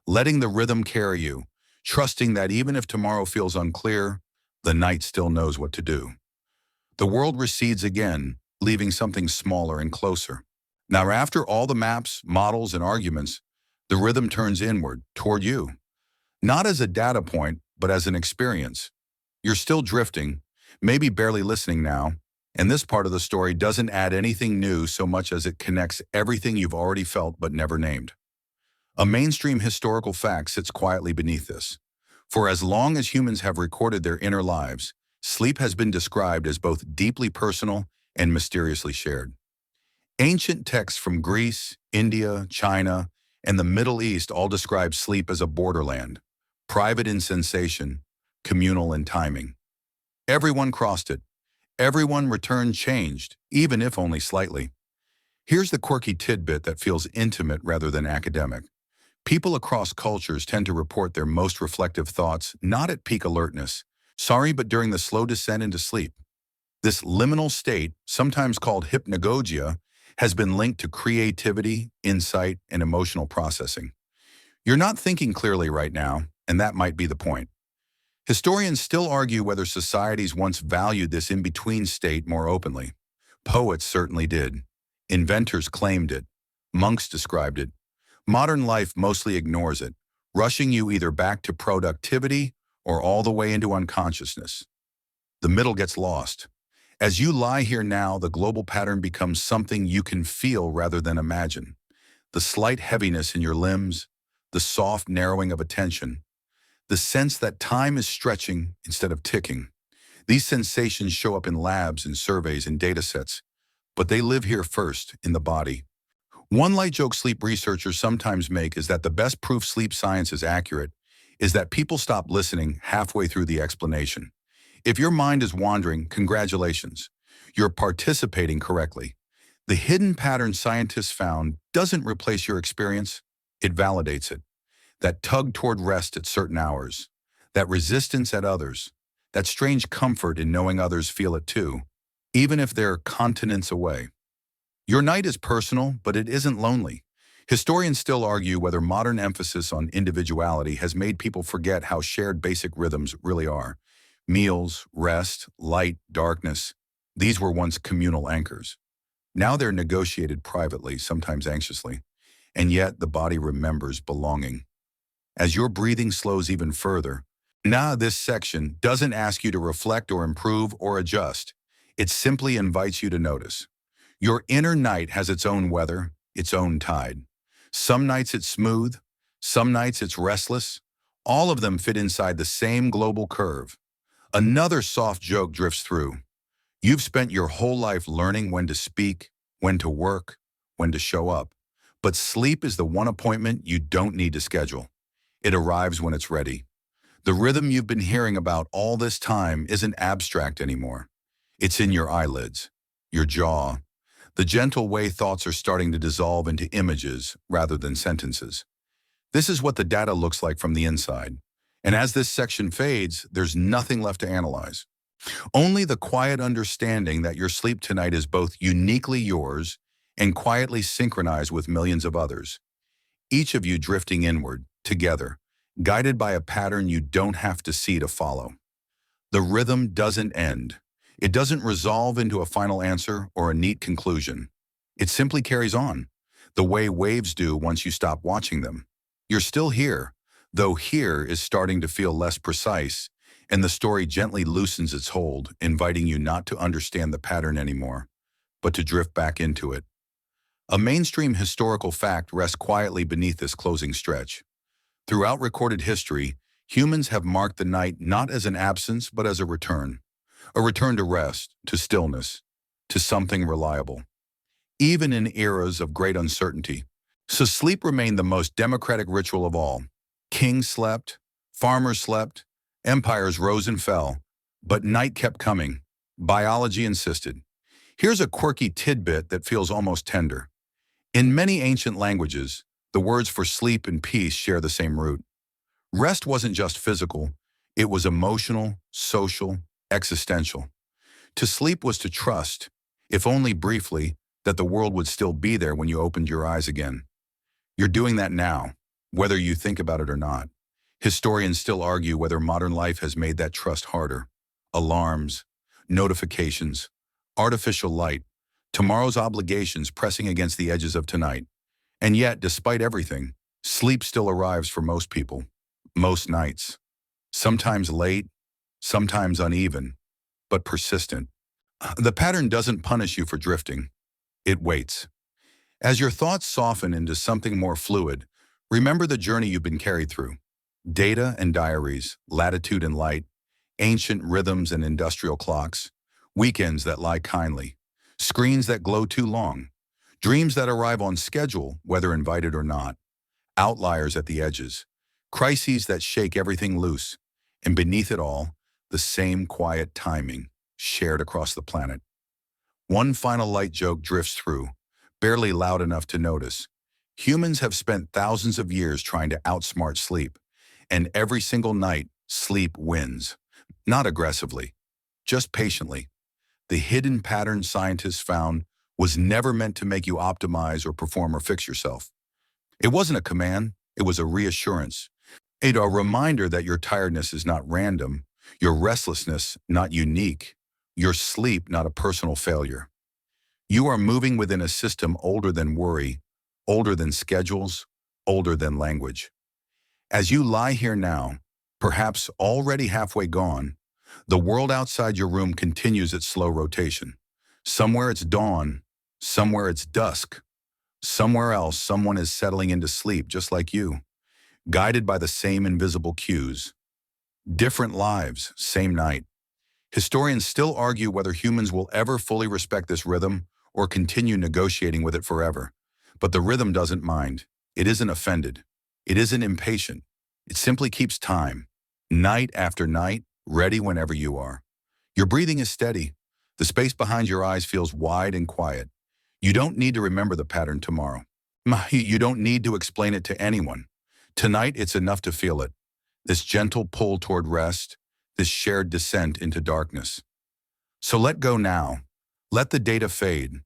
letting the rhythm carry you, trusting that even if tomorrow feels unclear, the night still knows what to do. The world recedes again, leaving something smaller and closer. Now, after all the maps, models, and arguments, the rhythm turns inward, toward you. Not as a data point, but as an experience. You're still drifting, maybe barely listening now, and this part of the story doesn't add anything new so much as it connects everything you've already felt but never named. A mainstream historical fact sits quietly beneath this. For as long as humans have recorded their inner lives, sleep has been described as both deeply personal and mysteriously shared. Ancient texts from Greece, India, China, and the Middle East all describe sleep as a borderland, private in sensation, communal in timing. Everyone crossed it. Everyone returned changed, even if only slightly. Here's the quirky tidbit that feels intimate rather than academic. People across cultures tend to report their most reflective thoughts not at peak alertness, but during the slow descent into sleep. This liminal state, sometimes called hypnagogia, has been linked to creativity, insight, and emotional processing. You're not thinking clearly right now, and that might be the point. Historians still argue whether societies once valued this in-between state more openly. Poets certainly did. Inventors claimed it. Monks described it. Modern life mostly ignores it, rushing you either back to productivity or all the way into unconsciousness. The middle gets lost. As you lie here now, the global pattern becomes something you can feel rather than imagine. The slight heaviness in your limbs, the soft narrowing of attention, the sense that time is stretching instead of ticking. These sensations show up in labs and surveys and data sets, but they live here first, in the body. One light joke sleep researchers sometimes make is that the best proof sleep science is accurate is that people stop listening halfway through the explanation. If your mind is wandering, congratulations. You're participating correctly. The hidden pattern scientists found doesn't replace your experience, it validates it. That tug toward rest at certain hours, that resistance at others, that strange comfort in knowing others feel it too, even if they're continents away. Your night is personal, but it isn't lonely. Historians still argue whether modern emphasis on individuality has made people forget how shared basic rhythms really are. Meals, rest, light, darkness, these were once communal anchors. Now they're negotiated privately, sometimes anxiously, and yet the body remembers belonging. As your breathing slows even further, now this section doesn't ask you to reflect or improve or adjust. It simply invites you to notice. Your inner night has its own weather, its own tide. Some nights it's smooth, some nights it's restless. All of them fit inside the same global curve. Another soft joke drifts through. You've spent your whole life learning when to speak, when to work, when to show up. But sleep is the one appointment you don't need to schedule. It arrives when it's ready. The rhythm you've been hearing about all this time isn't abstract anymore. It's in your eyelids, your jaw, the gentle way thoughts are starting to dissolve into images rather than sentences. This is what the data looks like from the inside. And as this section fades, there's nothing left to analyze. Only the quiet understanding that your sleep tonight is both uniquely yours and quietly synchronized with millions of others. Each of you drifting inward, together, guided by a pattern you don't have to see to follow. The rhythm doesn't end. It doesn't resolve into a final answer or a neat conclusion. It simply carries on, the way waves do once you stop watching them. You're still here, though here is starting to feel less precise, and the story gently loosens its hold, inviting you not to understand the pattern anymore, but to drift back into it. A mainstream historical fact rests quietly beneath this closing stretch. Throughout recorded history, humans have marked the night not as an absence but as a return to rest, to stillness, to something reliable, even in eras of great uncertainty. So sleep remained the most democratic ritual of all. Kings slept, farmers slept, empires rose and fell, but night kept coming. Biology insisted. Here's a quirky tidbit that feels almost tender. In many ancient languages, the words for sleep and peace share the same root. Rest wasn't just physical, it was emotional, social, existential. To sleep was to trust, if only briefly, that the world would still be there when you opened your eyes again. You're doing that now, whether you think about it or not. Historians still argue whether modern life has made that trust harder. Alarms, notifications, artificial light, tomorrow's obligations pressing against the edges of tonight. And yet, despite everything, sleep still arrives for most people, most nights. Sometimes late, sometimes uneven, but persistent. The pattern doesn't punish you for drifting. It waits. As your thoughts soften into something more fluid, remember the journey you've been carried through. Data and diaries, latitude and light, ancient rhythms and industrial clocks, weekends that lie kindly, screens that glow too long, dreams that arrive on schedule, whether invited or not, outliers at the edges, crises that shake everything loose, and beneath it all, the same quiet timing shared across the planet. One final light joke drifts through, barely loud enough to notice. Humans have spent thousands of years trying to outsmart sleep, and every single night, sleep wins. Not aggressively, just patiently. The hidden pattern scientists found was never meant to make you optimize or perform or fix yourself. It wasn't a command, it was a reassurance. A reminder that your tiredness is not random, your restlessness not unique, your sleep not a personal failure. You are moving within a system older than worry, older than schedules, older than language. As you lie here now, perhaps already halfway gone, the world outside your room continues its slow rotation. Somewhere it's dawn, somewhere it's dusk, somewhere else someone is settling into sleep just like you, guided by the same invisible cues. Different lives, same night. Historians still argue whether humans will ever fully respect this rhythm or continue negotiating with it forever. But the rhythm doesn't mind. It isn't offended. It isn't impatient. It simply keeps time, night after night, ready whenever you are. Your breathing is steady. The space behind your eyes feels wide and quiet. You don't need to remember the pattern tomorrow. You don't need to explain it to anyone. Tonight, it's enough to feel it. This gentle pull toward rest, this shared descent into darkness. So let go now. Let the data fade.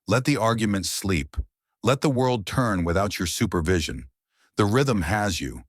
Let the arguments sleep. Let the world turn without your supervision. The rhythm has you.